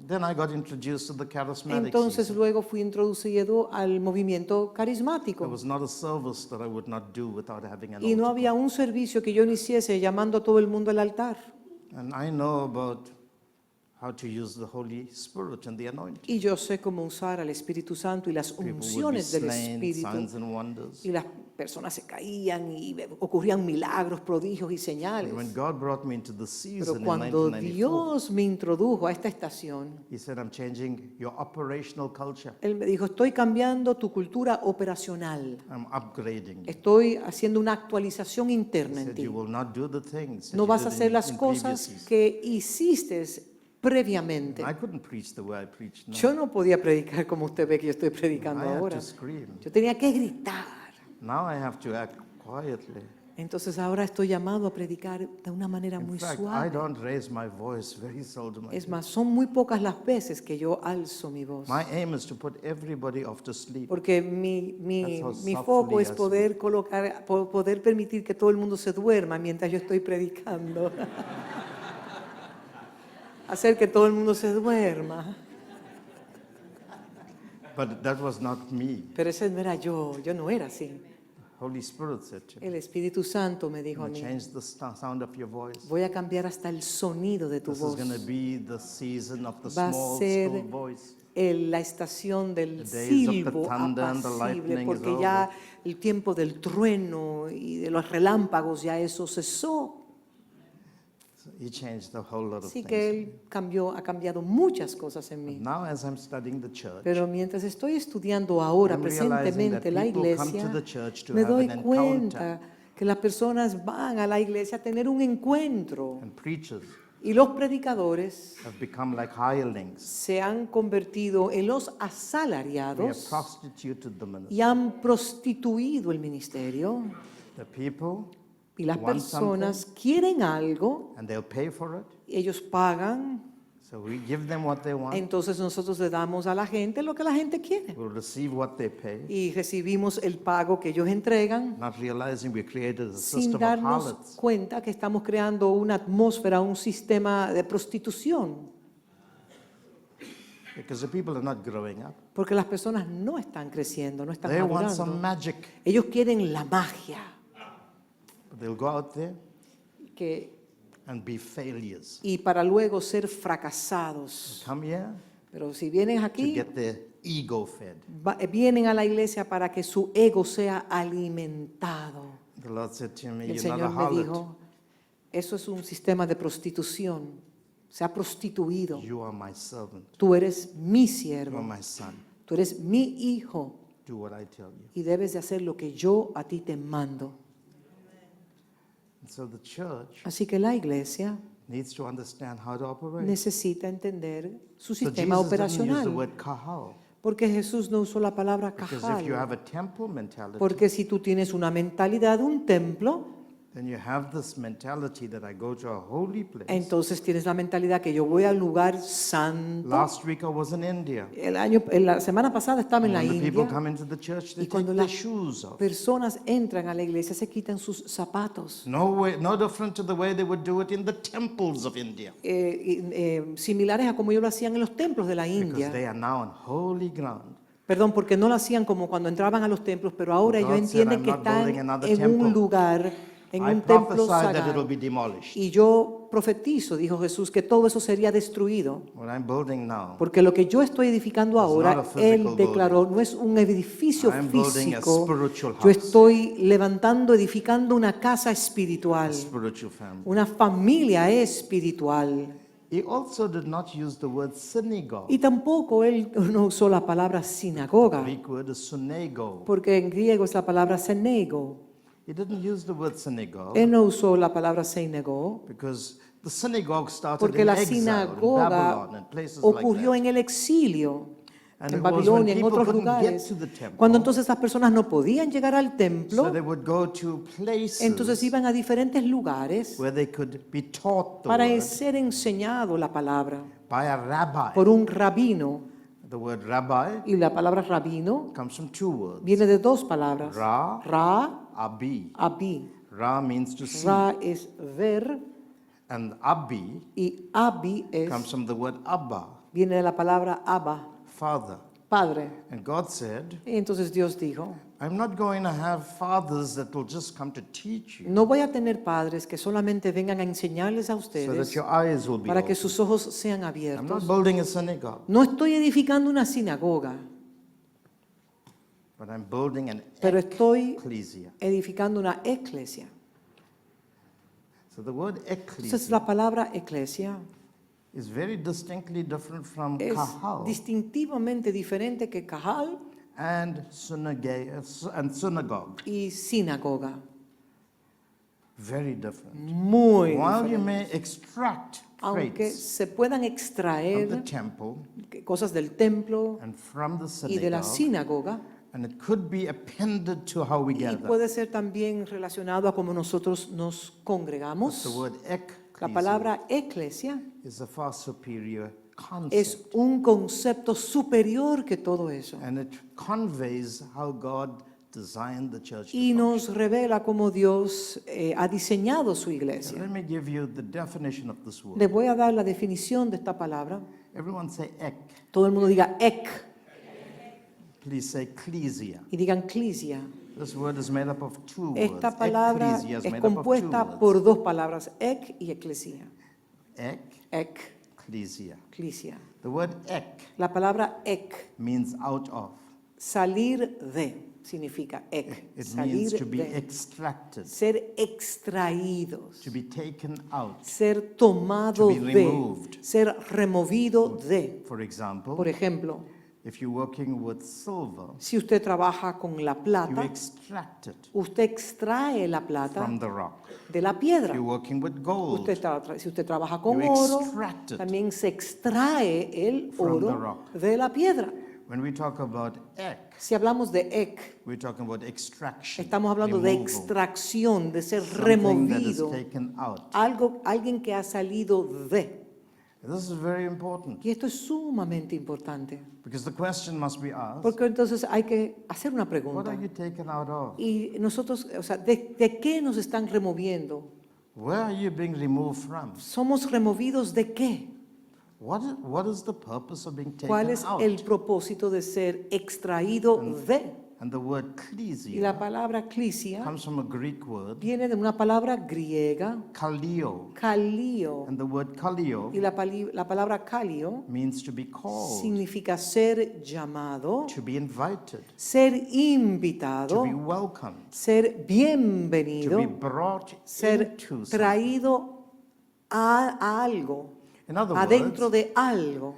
Then I got introduced to the charismatic Entonces season. luego fui introducido al movimiento There carismático. was not a service that I would not do without having an Y no altar había un servicio que yo no hiciese llamando a todo el mundo al altar. call. And I know about how to use the Holy Spirit and the anointing. Y yo sé cómo usar al Espíritu Santo y las People would be unciones del slain, Espíritu. signs and wonders. Y las personas se caían y ocurrían milagros, prodigios y señales. And when God brought me into the Pero season in cuando 1994, Dios me introdujo a esta estación, He said, I'm changing your operational culture. Él me dijo, estoy cambiando tu cultura operacional. I'm upgrading you. Estoy haciendo una actualización He interna en said, ti. you will not do the things that No you vas a did hacer las in previous cosas seasons. que hiciste previamente. I couldn't preach the way I preach now. Yo no podía predicar como usted ve que yo estoy I predicando had ahora. to scream. Yo tenía que gritar. Now I have to act quietly. Entonces ahora estoy llamado a predicar de una manera In muy fact, I suave. don't raise my voice very seldom. Es más, son muy pocas las veces que yo alzo mi voz. My aim is to put everybody off to sleep. Porque mi That's how foco softly es I poder permitir que todo el mundo se duerma mientras yo estoy predicando. Hacer que todo el mundo se duerma. But that was not me. Pero ese no era yo no era así. Holy Spirit said to me, El Espíritu Santo me dijo a I'm mí, going to change the sound of your voice. voy a cambiar hasta el sonido de tu This is voz. going to be the season of the Va a small, ser still voice. La estación del The days of the silbo thunder and the apacible, lightning is porque ya el tiempo del trueno y de los relámpagos, ya eso cesó. So he changed a whole lot of Así things. que Él ha cambiado muchas cosas en mí. Now, as I'm studying the church, Pero mientras estoy estudiando ahora I'm realizing presentemente that la people come to iglesia, the church to me have doy an cuenta que las personas van a la iglesia a tener un encuentro and preachers y los predicadores have become like hirelings. se han convertido en los We have asalariados prostituted the ministry. y han prostituido el ministerio. The people, Y las want personas quieren algo, and they'll pay for it. ellos pagan, So we give them what they want. Entonces nosotros le damos a la gente lo que la gente quiere We'll receive what they pay. y recibimos el pago que ellos entregan Not realizing we created a sin system of darnos harlots. cuenta que estamos creando una atmósfera, un sistema de prostitución, Because the people are not growing up. porque las personas no están creciendo, no están They want some madurando. magic. Ellos quieren la magia, But they'll go out there que, and be failures. y para luego ser fracasados. Come here Pero si vienen to aquí, get their ego fed. vienen a la iglesia para que su ego sea alimentado. The Lord said to me, El "You're not a Señor me harlot. dijo, eso es un sistema de prostitución. Se ha prostituido. You are my servant. Tú eres mi You are siervo. my son. Tú eres mi hijo. Do what I tell you." Y debes de hacer lo que yo a ti te mando. And so the church Así que la iglesia needs to understand how to operate. necesita entender su So sistema Jesus didn't use the operacional. word kahal. Porque Jesús no usó la palabra Because if you cajal. have a temple mentality, Porque si tú tienes una mentalidad de un templo, then you have this mentality that I go to a holy place. entonces tienes la mentalidad que yo voy al lugar santo. Last week I was in India. La semana pasada estaba en la When the people India. come into the church, they Y cuando take their las shoes off. personas entran a la iglesia, se quitan sus zapatos. No different to the way they would do it in the temples of India. Similares a como ellos lo hacían en los templos de la Because India. they are now on holy ground. Perdón, porque no lo hacían como cuando entraban a los templos, pero ahora ellos God said, entienden "I'm que not están building another en temple. un lugar, en I un templo prophesy that it sagrado. will be demolished. Y yo profetizo, dijo Jesús, que todo eso sería destruido. What I'm building now, Porque lo que yo estoy edificando not a ahora, physical Él declaró, no es un edificio I'm building a físico. spiritual Yo house. estoy levantando, edificando una casa espiritual, spiritual family. una familia espiritual. He also did not use the word synagogue. Y tampoco Él no usó la palabra sinagoga, Greek word is synagogue. porque en griego es la palabra senego. He didn't use the word synagogue Él no usó la palabra senego, because the synagogue started porque in la exile in sinagoga Babylon and places ocurrió like en el exilio, And en it was when Babilonia, en people otros couldn't get lugares. to the temple. Cuando entonces las personas no podían llegar al that. templo, So they would go to places entonces iban a diferentes lugares where they could be taught the para word ser enseñado la palabra by a rabbi. por un rabino. The word rabbi Y la palabra rabino comes from two words. viene de dos palabras. Ra, Ra, abi. abi. Ra means to see. Ra es ver And abi y abi comes es, from the word abba, viene de la palabra abba, father. padre. And God said, Y entonces Dios dijo, I'm not going to have fathers that will just come to teach you no voy a tener padres que solamente vengan a enseñarles a so that ustedes your eyes will be para que open. sus ojos sean I'm not abiertos. building a synagogue, No estoy edificando una sinagoga, but I'm building an pero estoy ecclesia. edificando una eclesia. So the word Entonces ecclesia la palabra eclesia is very distinctly different from es kahal distintivamente diferente que kahal and synagogue. y sinagoga. Very different. Muy While you diferente. may extract Aunque traits se puedan from the extraer temple cosas del templo and from the y de la synagogue, sinagoga, and it could be appended to how we y gather. puede ser también relacionado a cómo nosotros nos But congregamos. the word La ecclesia palabra eclesia is a far superior es concept, un concepto superior que todo eso. and it conveys how God designed the church to Y function. nos revela cómo Dios ha diseñado su So iglesia. let me give you the definition of this word. Les voy a dar la definición de esta palabra. Everyone say ek. Todo el mundo diga ek Please say ecclesia. y digan clisia. This word is made up of two words. Esta palabra Ecclesia is es made up of two compuesta words. por dos palabras, ek y eclesia. Ek, Ek, ecclesia. clisia. The word ek La palabra ek, means out of. salir de, significa ek, It salir means to be de, extracted, ser extraídos, to be taken out. ser tomado To be de, removed. ser removido de. For example, Por ejemplo, if you're working with silver, si usted trabaja con la you plata, extract it usted extrae la plata from the rock. de la If piedra. you're working with gold, Si usted trabaja con You oro, extract it también se extrae el from the oro rock. de la piedra. when we talk about ek, Si hablamos de ek, we're talking about extraction. estamos hablando de removal, extracción, de ser something that is removido, taken out. alguien que ha salido de. This is very important Y esto es sumamente importante, because the question must be asked, porque entonces hay que hacer una what pregunta. are you taken out of? Y nosotros, o sea, ¿de qué nos están removiendo? Where are you being removed from? ¿Somos removidos de qué? What is the purpose of being ¿Cuál taken es out? el propósito de ser extraído de? And the word Y la klesia palabra clisia comes from a Greek word, viene de una palabra griega, kalio. kalio. And the word kalio Y la palabra kalio means to be called, significa ser llamado, to be invited, ser to invitado, be welcomed, ser to be bienvenido, brought ser into something. traído a algo, In other adentro words, de algo.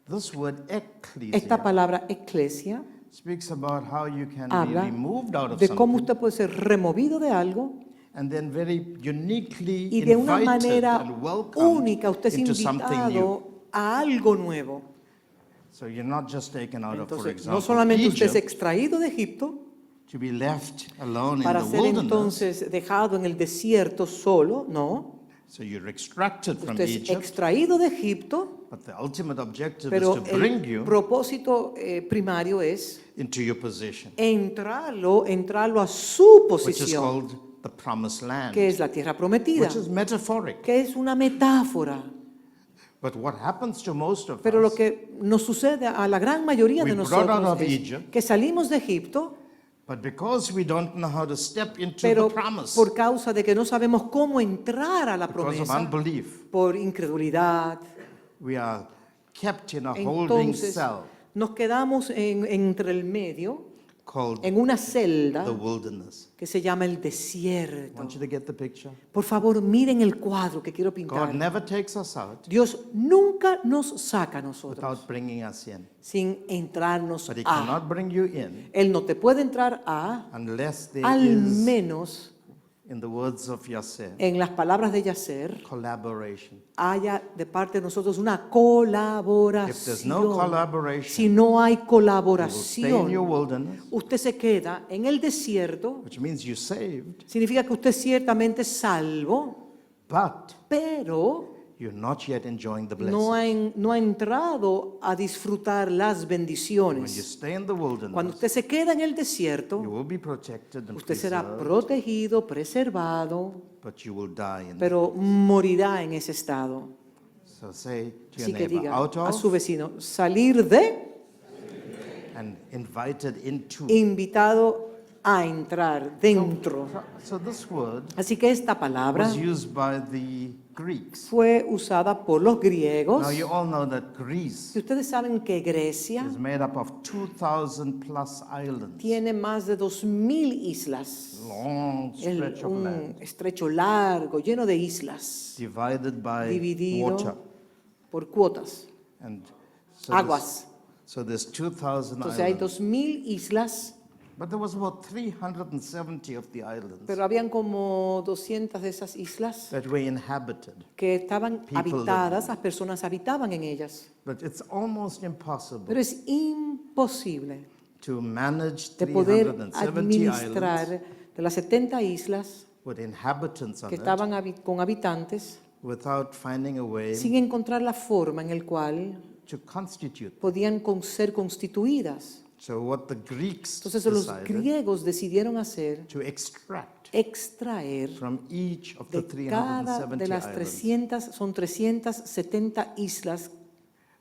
this word Esta ecclesia palabra eclesia speaks about how you can be habla removed out of de cómo something usted puede ser removido de algo and then very uniquely y de una invited manera and welcomed única usted es into something new. invitado a algo nuevo. So you're not just taken out of, for Entonces, example, no solamente usted es Egypt, extraído de Egipto to be left alone in para the ser wilderness. entonces dejado en el desierto solo, no. So you're extracted from Usted es Egypt, extraído de Egipto, but the ultimate objective is pero to bring el you propósito primario es into your position, entrarlo a su which is posición, called the promised land, que es la tierra prometida, which is metaphoric. que es una metáfora. But what happens to most of Pero lo us, que nos sucede a la gran mayoría We de brought out nosotros of es Egypt, que salimos de Egipto, but because we don't know how to step into pero the promise, por causa de que no sabemos cómo entrar a la because of promesa, unbelief, por incredulidad, we are kept in a holding entonces cell nos quedamos entre el medio, called en una celda the wilderness. que se llama el I desierto. want you to get the picture. Por favor, miren el cuadro que quiero God pintar. never takes us out Dios nunca nos saca a nosotros without bringing us in. sin entrarnos But He a. cannot bring you in Él no te puede entrar a, unless there al is, menos, in the words of Yasser, en las palabras de Yasser, collaboration. haya de parte de nosotros una If there's no colaboración. collaboration, Si no hay you will stay in your colaboración, wilderness, usted se queda en el desierto, which means you're saved, significa que usted es ciertamente salvo, but pero you're not yet enjoying the no blessing. ha entrado a disfrutar las When you bendiciones. stay in the Cuando wilderness, usted se queda en el you desierto, will be protected and usted será preserved, protegido, preservado, but you will die in pero morirá en ese estado. So say to Así your que neighbor, diga out a su of vecino, salir de, and invited into. invitado a entrar dentro. So this word Así que esta palabra was used by the Greeks. fue usada por los griegos. Now you all know that Greece Y ustedes saben que Grecia is made up of 2,000 plus islands, tiene más de 2000 islas. long stretch of Un land, estrecho largo, lleno de islas, divided by dividido water. por cuotas, And aguas. so there's 2,000 Entonces hay islands. 2000 islas, But there was about 370 of the islands pero habían como 200 de esas islas that were inhabited. que estaban People habitadas, las personas habitaban en ellas. But it's almost impossible Pero es imposible to manage de poder 370 islands administrar de las 70 islas with inhabitants on que it estaban con habitantes without finding a way sin encontrar la forma en la cual to constitute. podían ser constituidas. So what the Greeks Entonces los decided griegos decidieron hacer, to extract extraer from each of the de cada 370 de las islands 370 islas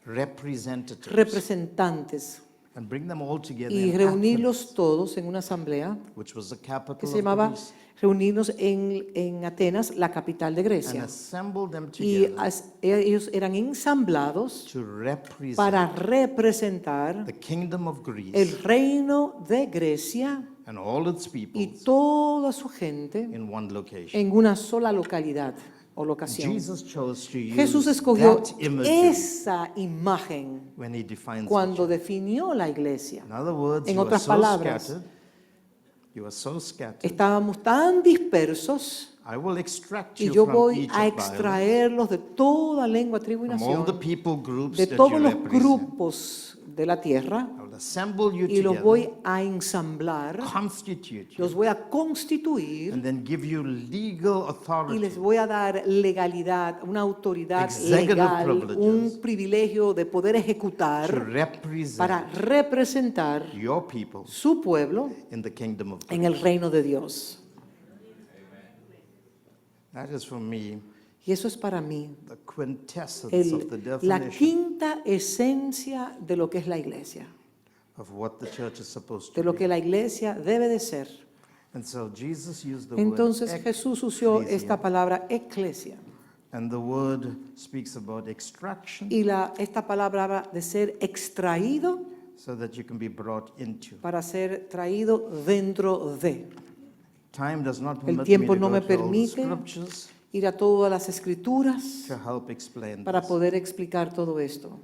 representatives representantes and bring them all together y in reunirlos Athens, todos en una asamblea which was the que capital se of llamaba Greece, reunirnos en Atenas, la capital de and Grecia. assemble them Y together ellos eran ensamblados to represent para representar the kingdom of Greece el reino de Grecia and all its y peoples toda su gente in one location. en una sola localidad o locación. Jesus chose to use Jesús escogió that imagery esa imagen when he defines the cuando church. definió la iglesia. In other words, En you are otras so palabras, scattered, you are so scattered, estábamos tan dispersos I will extract y you yo from voy each a of the islands, extraerlos de toda lengua, tribu y from all the nación, people groups de that todos you los represent. grupos de la tierra. I will assemble you y los together, voy a ensamblar, constitute you, los voy a constituir and then give you legal y authority les voy a dar legalidad, una autoridad Executive legal, privileges un privilegio de poder to ejecutar para represent representar your people su pueblo in the kingdom of God. en el reino de Dios. That is for me Y eso es para mí the quintessence of the la definition quinta esencia de lo que es la iglesia, of what the church is supposed de to lo be. que la iglesia debe de ser. And so Jesus used the Entonces word Jesús usó ecclesia, esta palabra eclesia and the word speaks about extraction y esta palabra habla de ser extraído so that you can be brought into. para ser traído dentro de. Time does not El permit me tiempo to no go me to all the permite scriptures ir a todas las escrituras to help explain para this. poder explicar todo esto.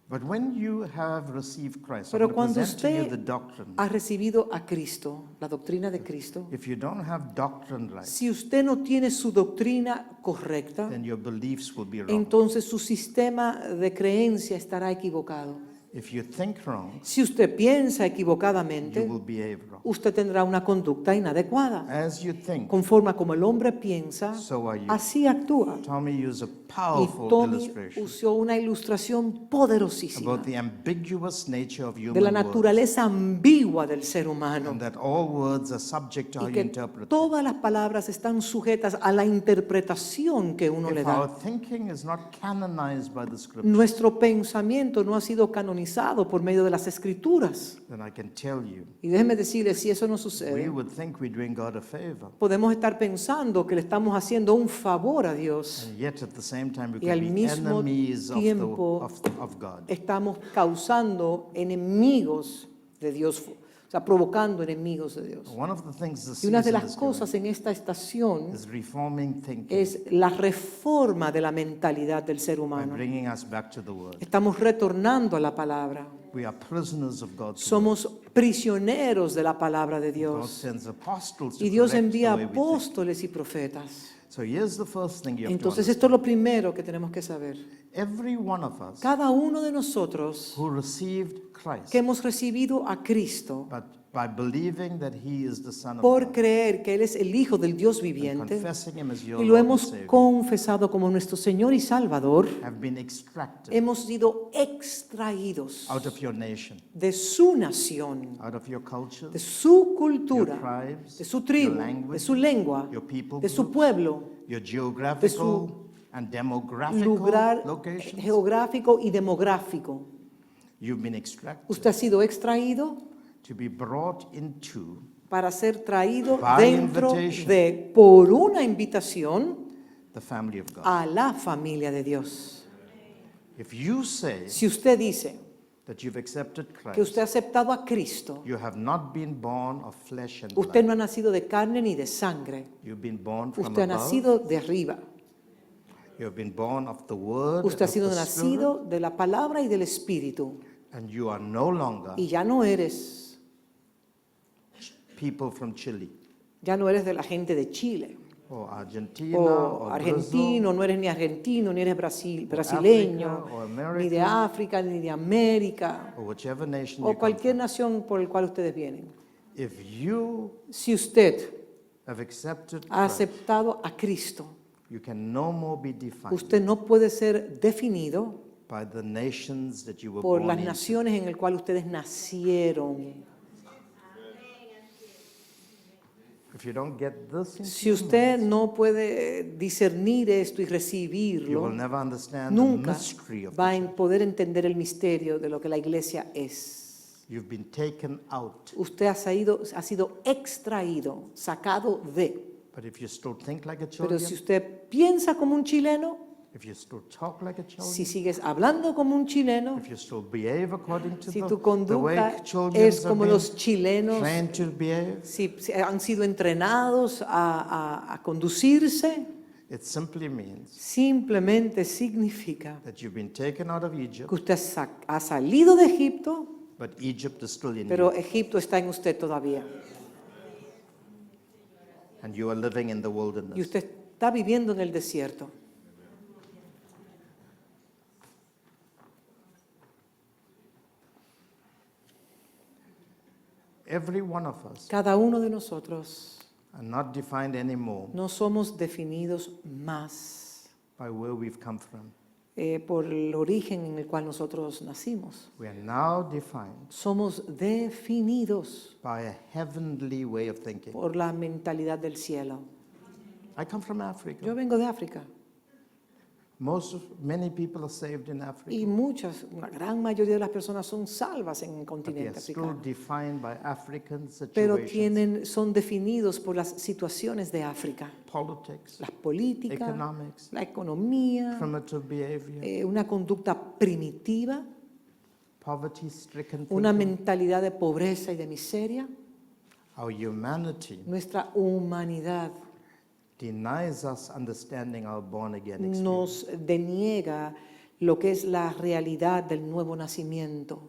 But when you have received Christ, Pero I'm going cuando to present to you usted the doctrine. ha recibido a Cristo, la doctrina de Cristo, If you don't have doctrine right, si usted no tiene su doctrina correcta, then your beliefs will be wrong. entonces su sistema de creencia estará equivocado. If you think wrong, Si usted piensa you equivocadamente, will behave wrong. usted tendrá una conducta inadecuada. As you think, Conforme a como el hombre piensa, so are you. así actúa. Tommy used a Y powerful Tommy illustration usó una ilustración poderosísima about the ambiguous nature of de la human words, naturaleza ambigua del ser humano and that all words are subject to how y you que interpret them. todas las palabras están sujetas a la interpretación que uno le If our da. thinking is not canonized by the scripture, Nuestro pensamiento no ha sido canonizado por medio de las escrituras. then I can tell you, Y déjeme decirle, si eso no we sucede, would think we're doing God a favor. podemos estar pensando que le estamos haciendo un favor a Dios. And yet at the same time we Y al could be mismo enemies tiempo of God. estamos causando enemigos de Dios, o sea, provocando enemigos de Dios. One of the things the Y una de season las is cosas doing en esta estación is reforming thinking es la reforma de la mentalidad del ser by humano. bringing us back to the Word. Estamos retornando a la palabra. We are prisoners of God's Word. Somos prisioneros de la palabra de God Dios. sends apostles to Y Dios correct the envía way we think. apóstoles y profetas. So here's the first thing you have to Entonces understand. esto es lo primero que tenemos que saber. Every one of us Cada uno de nosotros who received Christ, que hemos recibido a Cristo but by believing that He is the Son of por God, creer que Él es el Hijo del Dios and viviente confessing Him as your y lo Lord and hemos Savior, confesado como nuestro Señor y Salvador, have been extracted hemos sido extraídos out of your nation, de su nación, out of your culture, de su your cultura, tribes, de su tribu, your language, de su lengua, your people de su groups, pueblo, your geographical and demographical lugar locations. geográfico y demográfico. You've been extracted Usted ha sido extraído to be brought into para ser traído By dentro invitation. de, por una invitación, the family of God. a la familia de Dios. If you say Si usted dice that you've accepted que Christ, usted ha aceptado a Cristo, you have not been born of flesh and usted blood. no ha nacido de carne ni de sangre. You've been born from Usted ha above. nacido de arriba. You have been born of the Word Usted ha of sido the nacido de la palabra y del Espíritu. Spirit, and you are no longer Y ya no eres people from Chile de la gente de Chile. or Argentina O or argentino, Brazil, no eres ni argentino, ni eres brasileño, Africa, or ni de America, África, ni de América, or whichever nation you o come cualquier from. nación por el cual ustedes vienen. If you Si usted have accepted ha Christ, aceptado a Cristo, you can no more be defined usted no puede ser definido by the nations that you were por born las into. naciones en las cuales ustedes nacieron. If you don't get this into Si your usted mind, no puede discernir esto y you will recibirlo, never understand nunca the mystery of va the a church. poder entender el misterio de lo que la iglesia es. You've been taken out. Usted ha sido extraído, sacado de. But if you still think like a Pero si Chilean, usted piensa como un chileno, if you still talk like a Chilean, si sigues hablando como un chileno, if you still behave according to si tu the way conducta Chileans es have como been los chilenos, trained to behave, si han sido entrenados a conducirse, it simply means simplemente significa that you've been taken out of Egypt, que usted ha salido de Egipto, but Egypt is still in pero you, Egipto está en usted todavía. and you are living in the Y wilderness. usted está viviendo en el desierto. every one of us, Cada uno de nosotros are not defined anymore no somos definidos más by where we've come from. por el origen en el cual nosotros nacimos. We are now defined Somos definidos by a heavenly way of thinking. por la mentalidad del cielo. I come from Africa. Yo vengo de África Many people are saved in Africa, y una gran mayoría de las personas son salvas en el but they continente are still africano. defined by African Pero situations, son definidos por las situaciones de África, politics, las políticas, economics, la economía, primitive behavior, una conducta primitiva, poverty-stricken una thinking. mentalidad de pobreza y de miseria. Our humanity Nuestra humanidad denies us understanding our born-again experience. nos deniega lo que es la realidad del nuevo nacimiento.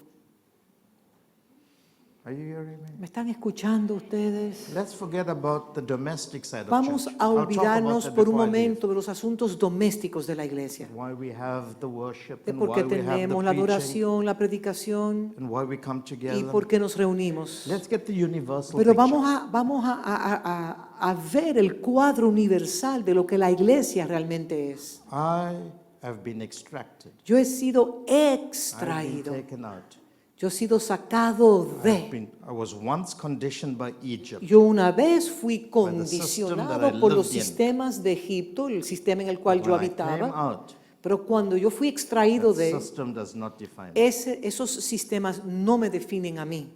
Are you hearing me? ¿Me están escuchando ustedes? Let's forget about the domestic side of Vamos church. a I'll talk about olvidarnos that por un before I leave. momento de los asuntos domésticos de la iglesia. Why we have the worship De and por qué why we have the tenemos la preaching adoración, la predicación and why we come y together. por qué nos reunimos. Let's get the universal Pero picture. vamos a ver el cuadro universal de lo que la iglesia realmente es. I have been extracted. Yo he sido I've been extraído. taken out. Yo he sido sacado I was once conditioned by Egypt. Yo una vez fui system that condicionado I por los lived in. sistemas de Egipto, el sistema en el cual yo When I came habitaba, out, pero cuando yo fui extraído that de system does not define me. esos sistemas no me definen a mí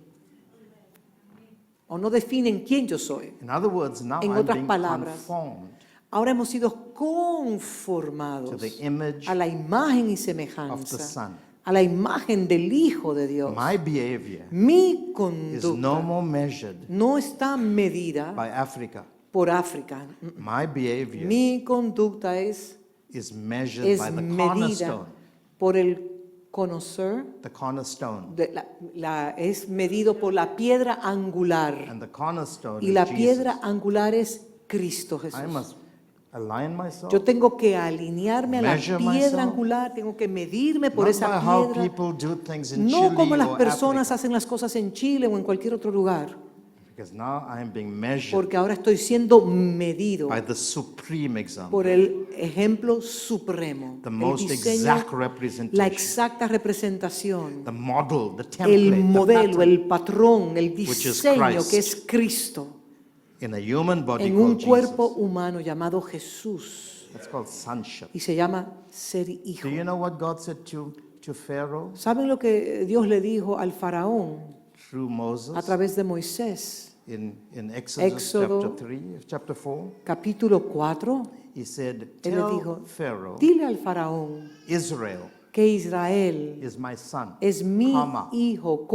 o no definen quién yo soy. In other words, now En I'm otras being palabras, conformed Ahora hemos sido to conformados the image a la imagen y of the semejanza, Son. a la imagen del Hijo de Dios. My behavior Mi is no conducta more measured no está medida by Africa. por África. My behavior Mi conducta es is measured by the medida cornerstone. por el conocer, The cornerstone. es medido por la piedra angular. And the cornerstone Y la is piedra Jesus. angular es Cristo Jesús. I must align myself, Yo tengo que alinearme a la Measure piedra myself. angular, tengo que medirme por not esa by how piedra. people do things in No Chile como las or personas Africa. hacen las cosas en Chile o en cualquier otro lugar, Because now I am being measured porque ahora estoy siendo medido by the supreme example, por el ejemplo supremo, the el most diseño, exact la representation, exacta representación, the model, the template, el the modelo, pattern el patrón, el is diseño Christ. que es Cristo in a human body en un called cuerpo Jesus. humano llamado Jesús That's called sonship. y se llama ser hijo. Do you know what God said to Pharaoh ¿Saben lo que Dios le dijo al faraón through Moses a través de Moisés? in Exodus Éxodo, chapter 4? Capítulo 4, He said, él le tell dijo, Pharaoh, dile al faraón Israel que Israel is my son, es mi comma, hijo,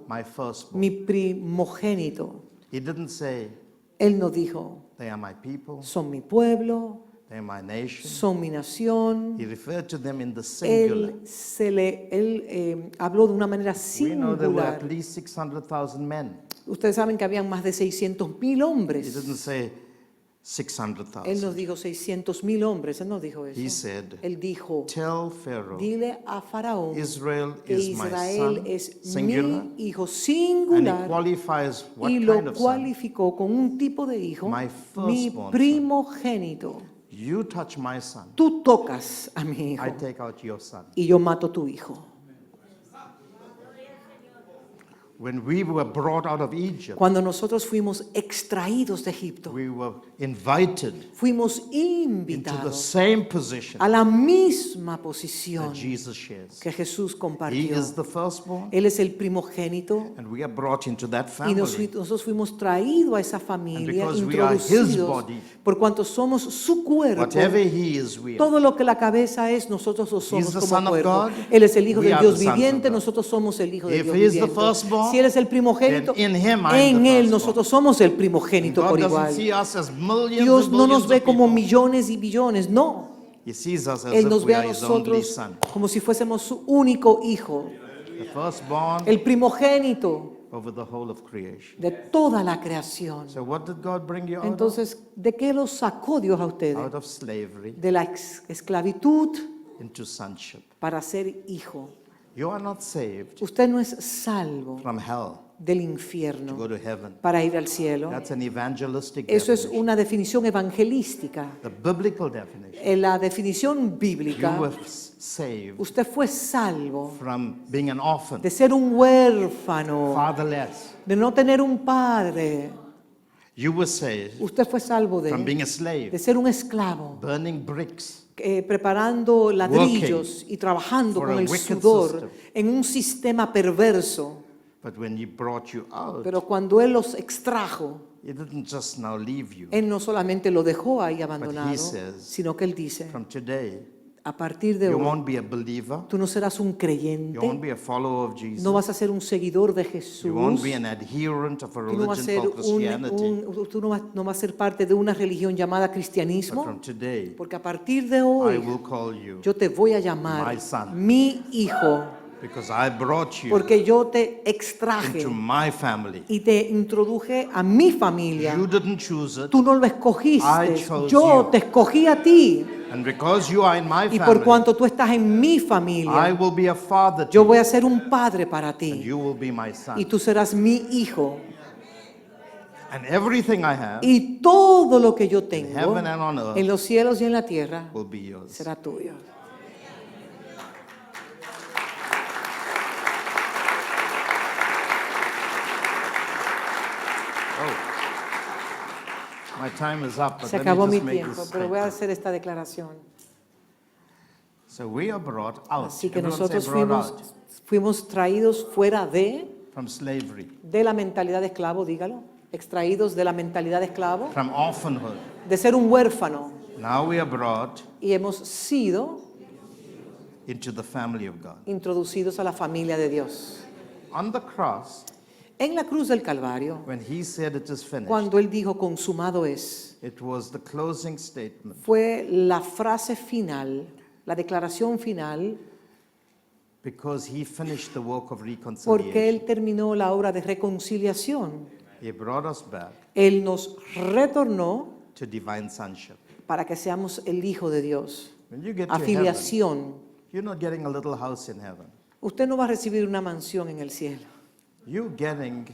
my firstborn. mi primogénito. He didn't say, Él no dijo, they are my people, son mi pueblo, they are my nation. son mi nación. He referred to them in the singular. Él habló de una manera We know there were singular. at least 600,000 men. Ustedes saben que habían más de 600,000 He hombres. didn't say Él 600,000. nos dijo 600,000 hombres, él no dijo He eso. said, Él dijo, tell Pharaoh, dile a Faraón Israel que is my Israel son, es singular, mi hijo and he singular qualifies what y kind lo of son. cualificó con un tipo de hijo, My mi firstborn son. primogénito. You touch my son, Tú tocas a mi hijo I take out your son. y yo mato a tu hijo. When we were brought out of Egypt, Cuando nosotros fuimos extraídos de Egipto, we were invited fuimos into the invitados same position a la misma that posición Jesus shares. que Jesús He compartió. is the firstborn, Él es el primogénito and we are brought into that y family. nosotros fuimos traídos a esa familia, because we are his introducidos, body, por cuanto somos su cuerpo. Whatever he is, we are. Todo lo que la cabeza es, nosotros lo somos the como Son of cuerpo. God, Él es el Hijo we del are Dios the sons of viviente, God. nosotros somos el Hijo de If Dios he is the viviente. firstborn, Si Él es el primogénito, then in him I'm en the Él firstborn. nosotros somos el primogénito God por doesn't igual. see us as millions Dios and no nos billions ve of como people. millones y billones, no. He sees us as Él if nos we ve a are his only nosotros son. como si fuésemos su único hijo, The firstborn el primogénito over the whole of creation. de toda la creación. So what did God bring you out of? Entonces, ¿de qué los sacó Dios a ustedes? Out of slavery De la esclavitud into sonship. para ser hijo. You are not saved Usted no es salvo from hell. del to go infierno to heaven. para ir al cielo. That's an evangelistic Eso es definition. una definición evangelística. The biblical definition. En la definición You bíblica, were saved usted fue salvo from being an orphan, de ser un huérfano, fatherless. de no tener un padre. You were saved Usted fue salvo from being de a slave, ser un esclavo, burning bricks, preparando ladrillos y trabajando for con a el wicked sudor system. en un sistema perverso. but when he brought you out, Pero cuando Él los extrajo, he didn't just now leave you. Él no solamente lo dejó ahí abandonado, says, sino que Él dice, From today, a partir de you hoy, won't be a believer, tú no serás un you won't creyente, be a follower of Jesus, no vas a ser un seguidor de you won't Jesús, be an adherent of a tú no vas a religion ser called Christianity. tú no vas a ser parte de una religión llamada But cristianismo, from today, porque a partir de I hoy will call you, yo te voy a llamar My son. mi hijo, because I brought you porque yo te extraje into my family. y te introduje a mi familia. You didn't choose it, Tú no lo escogiste, I chose yo you. te escogí a ti. and because you are in my Y por family, cuanto tú estás en mi I familia, will be a father to yo voy you, a ser un padre para and ti. you will be my son. Y tú serás mi hijo. And everything I have Y todo lo que yo tengo heaven and on earth en los cielos y en la tierra will be yours. será tuyo. My time is up, but Se let me acabó mi just make tiempo, this pero voy a statement. hacer esta declaración. So we are brought out. Así que Everyone say nosotros brought out fuimos traídos fuera from slavery, de la mentalidad de esclavo, dígalo, extraídos de la mentalidad de esclavo, from orphanhood. de ser un huérfano, Now we are brought y hemos sido into the family of God. introducidos a la familia de Dios. On the cross, En la cruz del Calvario, when he said it is finished, cuando Él dijo consumado es, it was the closing statement fue la frase final, la declaración final, because he finished the work of porque reconciliation. Él terminó la obra de reconciliación. He brought us back Él nos retornó to divine sonship. para que seamos el Hijo de Dios. When you get to heaven, Afiliación. you're not getting a little house in heaven. Usted no va a recibir una mansión en el cielo. You're getting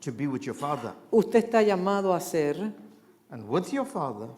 to be with your Father. Usted está llamado a ser And with your Father,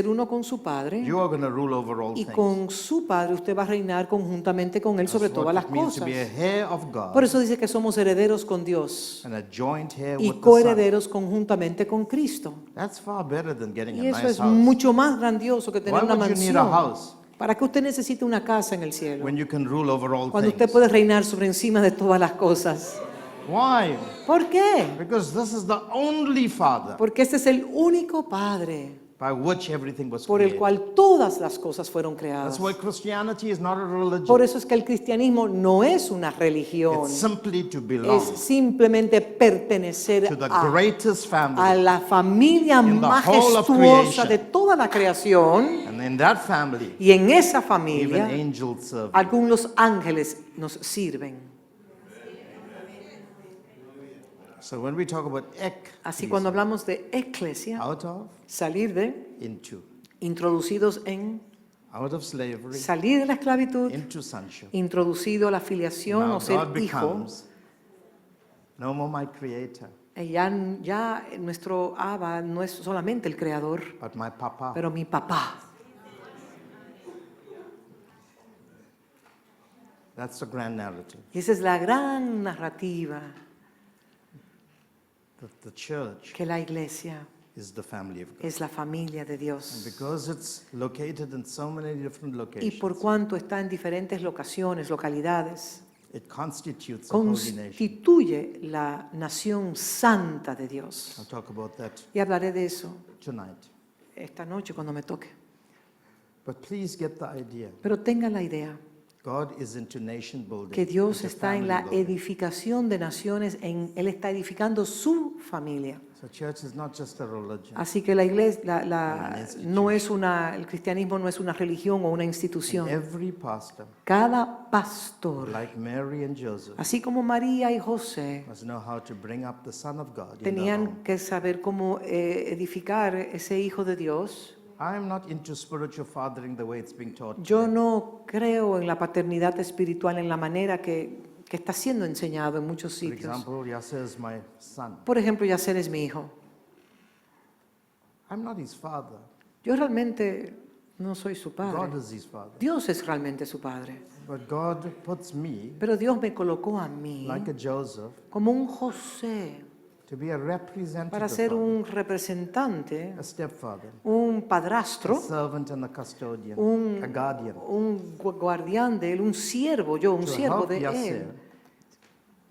uno con su Padre, you are going to rule over all y things. con su Padre usted va a reinar conjuntamente con Él sobre That's todas what las it means to cosas. be a heir of Por God eso dice que somos herederos con Dios and a joint heir y with the Son. coherederos conjuntamente con Cristo. That's far better than getting Y a eso nice es house. mucho más grandioso que tener Why una would you need a mansión. house ¿Para qué usted necesita una casa en el cielo? when you can rule over all Cuando usted things? puede reinar sobre encima de todas las cosas. Why? ¿Por qué? Because this is the only Father Porque este es el único Padre by which everything was por el created. cual todas las cosas fueron creadas. That's why Christianity is not a religion. Por eso es que el cristianismo no es una religión, It's simply to es belong simplemente pertenecer to the a greatest a family. la familia in the whole of majestuosa creation. de toda la creación, And in that family, y en esa even familia angels serve. algunos ángeles nos sirven. So when we talk about Así cuando hablamos de eclesia, out of, salir de, into, introducidos en, out of slavery, salir de la esclavitud, into sonship. introducido a la filiación Now o ser God hijo, becomes no more my creator, ya nuestro Abba no es solamente el creador, but my papa. pero mi papá. That's the grand narrative. Y esa es la gran narrativa, That the church que la iglesia is the family of God. es la familia de And Dios. because it's located in so many different Y por locations, cuanto está en diferentes localidades, it constitutes a holy nation. constituye la nación santa de Dios. I'll talk about that Y hablaré de eso tonight. esta noche cuando me toque. But please get the idea. Pero tengan la idea God is into nation building. que Dios into está en family la building. edificación de naciones, Él está edificando su familia. So church is not just a religion. Así que la iglesia, institution. el cristianismo no es una religión o una institución. Every pastor, Cada pastor, like Mary and Joseph, así como María y José, must know how to bring up the Son of God in the home. tenían que saber cómo edificar ese hijo de Dios. I am not into spiritual fathering the way it's being taught. Yo today. no creo en la paternidad espiritual en la manera que que está siendo enseñado en muchos For sitios. example, Yasser is my son. Por ejemplo, Yasser es mi hijo. I'm not his father. Yo realmente no soy su God padre. is his father. Dios es realmente su padre. But God puts me, Pero Dios me colocó a mí like a Joseph, como un José to be a representative para ser father, un representante, a stepfather, un a padrastro, servant and a custodian, un, a guardian, un guardián de él, un siervo, un to siervo help de Yasser él,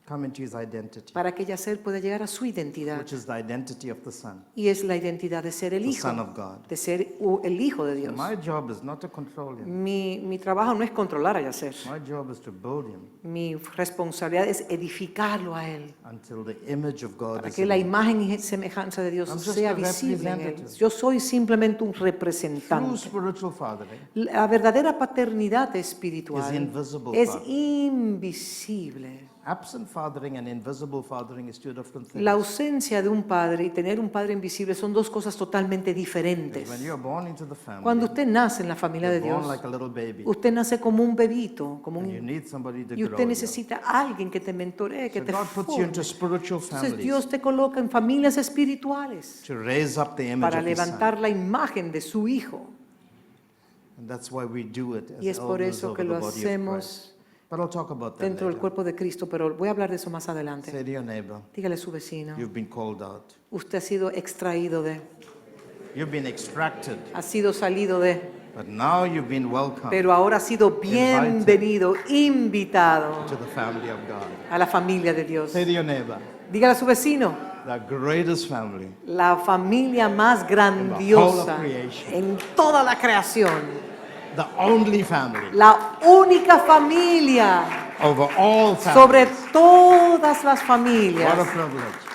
come into his identity, para que Yasser pueda llegar a su identidad. which is the identity of the son, Y es la identidad de ser el the hijo, son of God. de ser el hijo de Dios. My job is not to control him. Mi trabajo no es controlar a Yasser. My job is to build him Mi responsabilidad es edificarlo a él, until the image of God para is que in la him. imagen y semejanza de Dios I'm just sea a visible en él. representative. Yo soy simplemente un True representante. spiritual fathering La verdadera paternidad espiritual is invisible es fathering. invisible. Absent fathering and invisible fathering is two different things. La ausencia de un padre y tener un padre invisible son dos cosas totalmente diferentes. When you're born into the Cuando family, usted nace en la familia de you're born Dios, like a little baby, usted nace como un bebito, como and you un, need somebody to y grow usted you. necesita a alguien que te mentoree, que So te God puts you forme. into spiritual Entonces families Dios te coloca en familias espirituales to raise up the image para of His Son. levantar la imagen de su Hijo. And that's why we do it as Y es por elders eso over que the lo body of Christ. hacemos But I'll talk about that dentro del later. cuerpo de Cristo, pero voy a hablar de eso más adelante. Say to your neighbor, Dígale a su vecino, you've been called out. usted ha sido extraído de, You've been extracted, ha sido salido de, but now you've been welcomed pero ahora ha sido bienvenido, invitado to the family of God. a la familia de Dios. Say to your neighbor, Dígale a su vecino, the greatest family, la familia más grandiosa creation. en toda la creación, the only family la única familia over all sobre families. todas las What a familias, privilege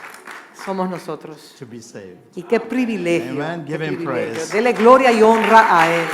somos nosotros. to be saved. Y qué privilegio. Amen. Qué Give him privilegio. praise. Dele gloria y honra a Él.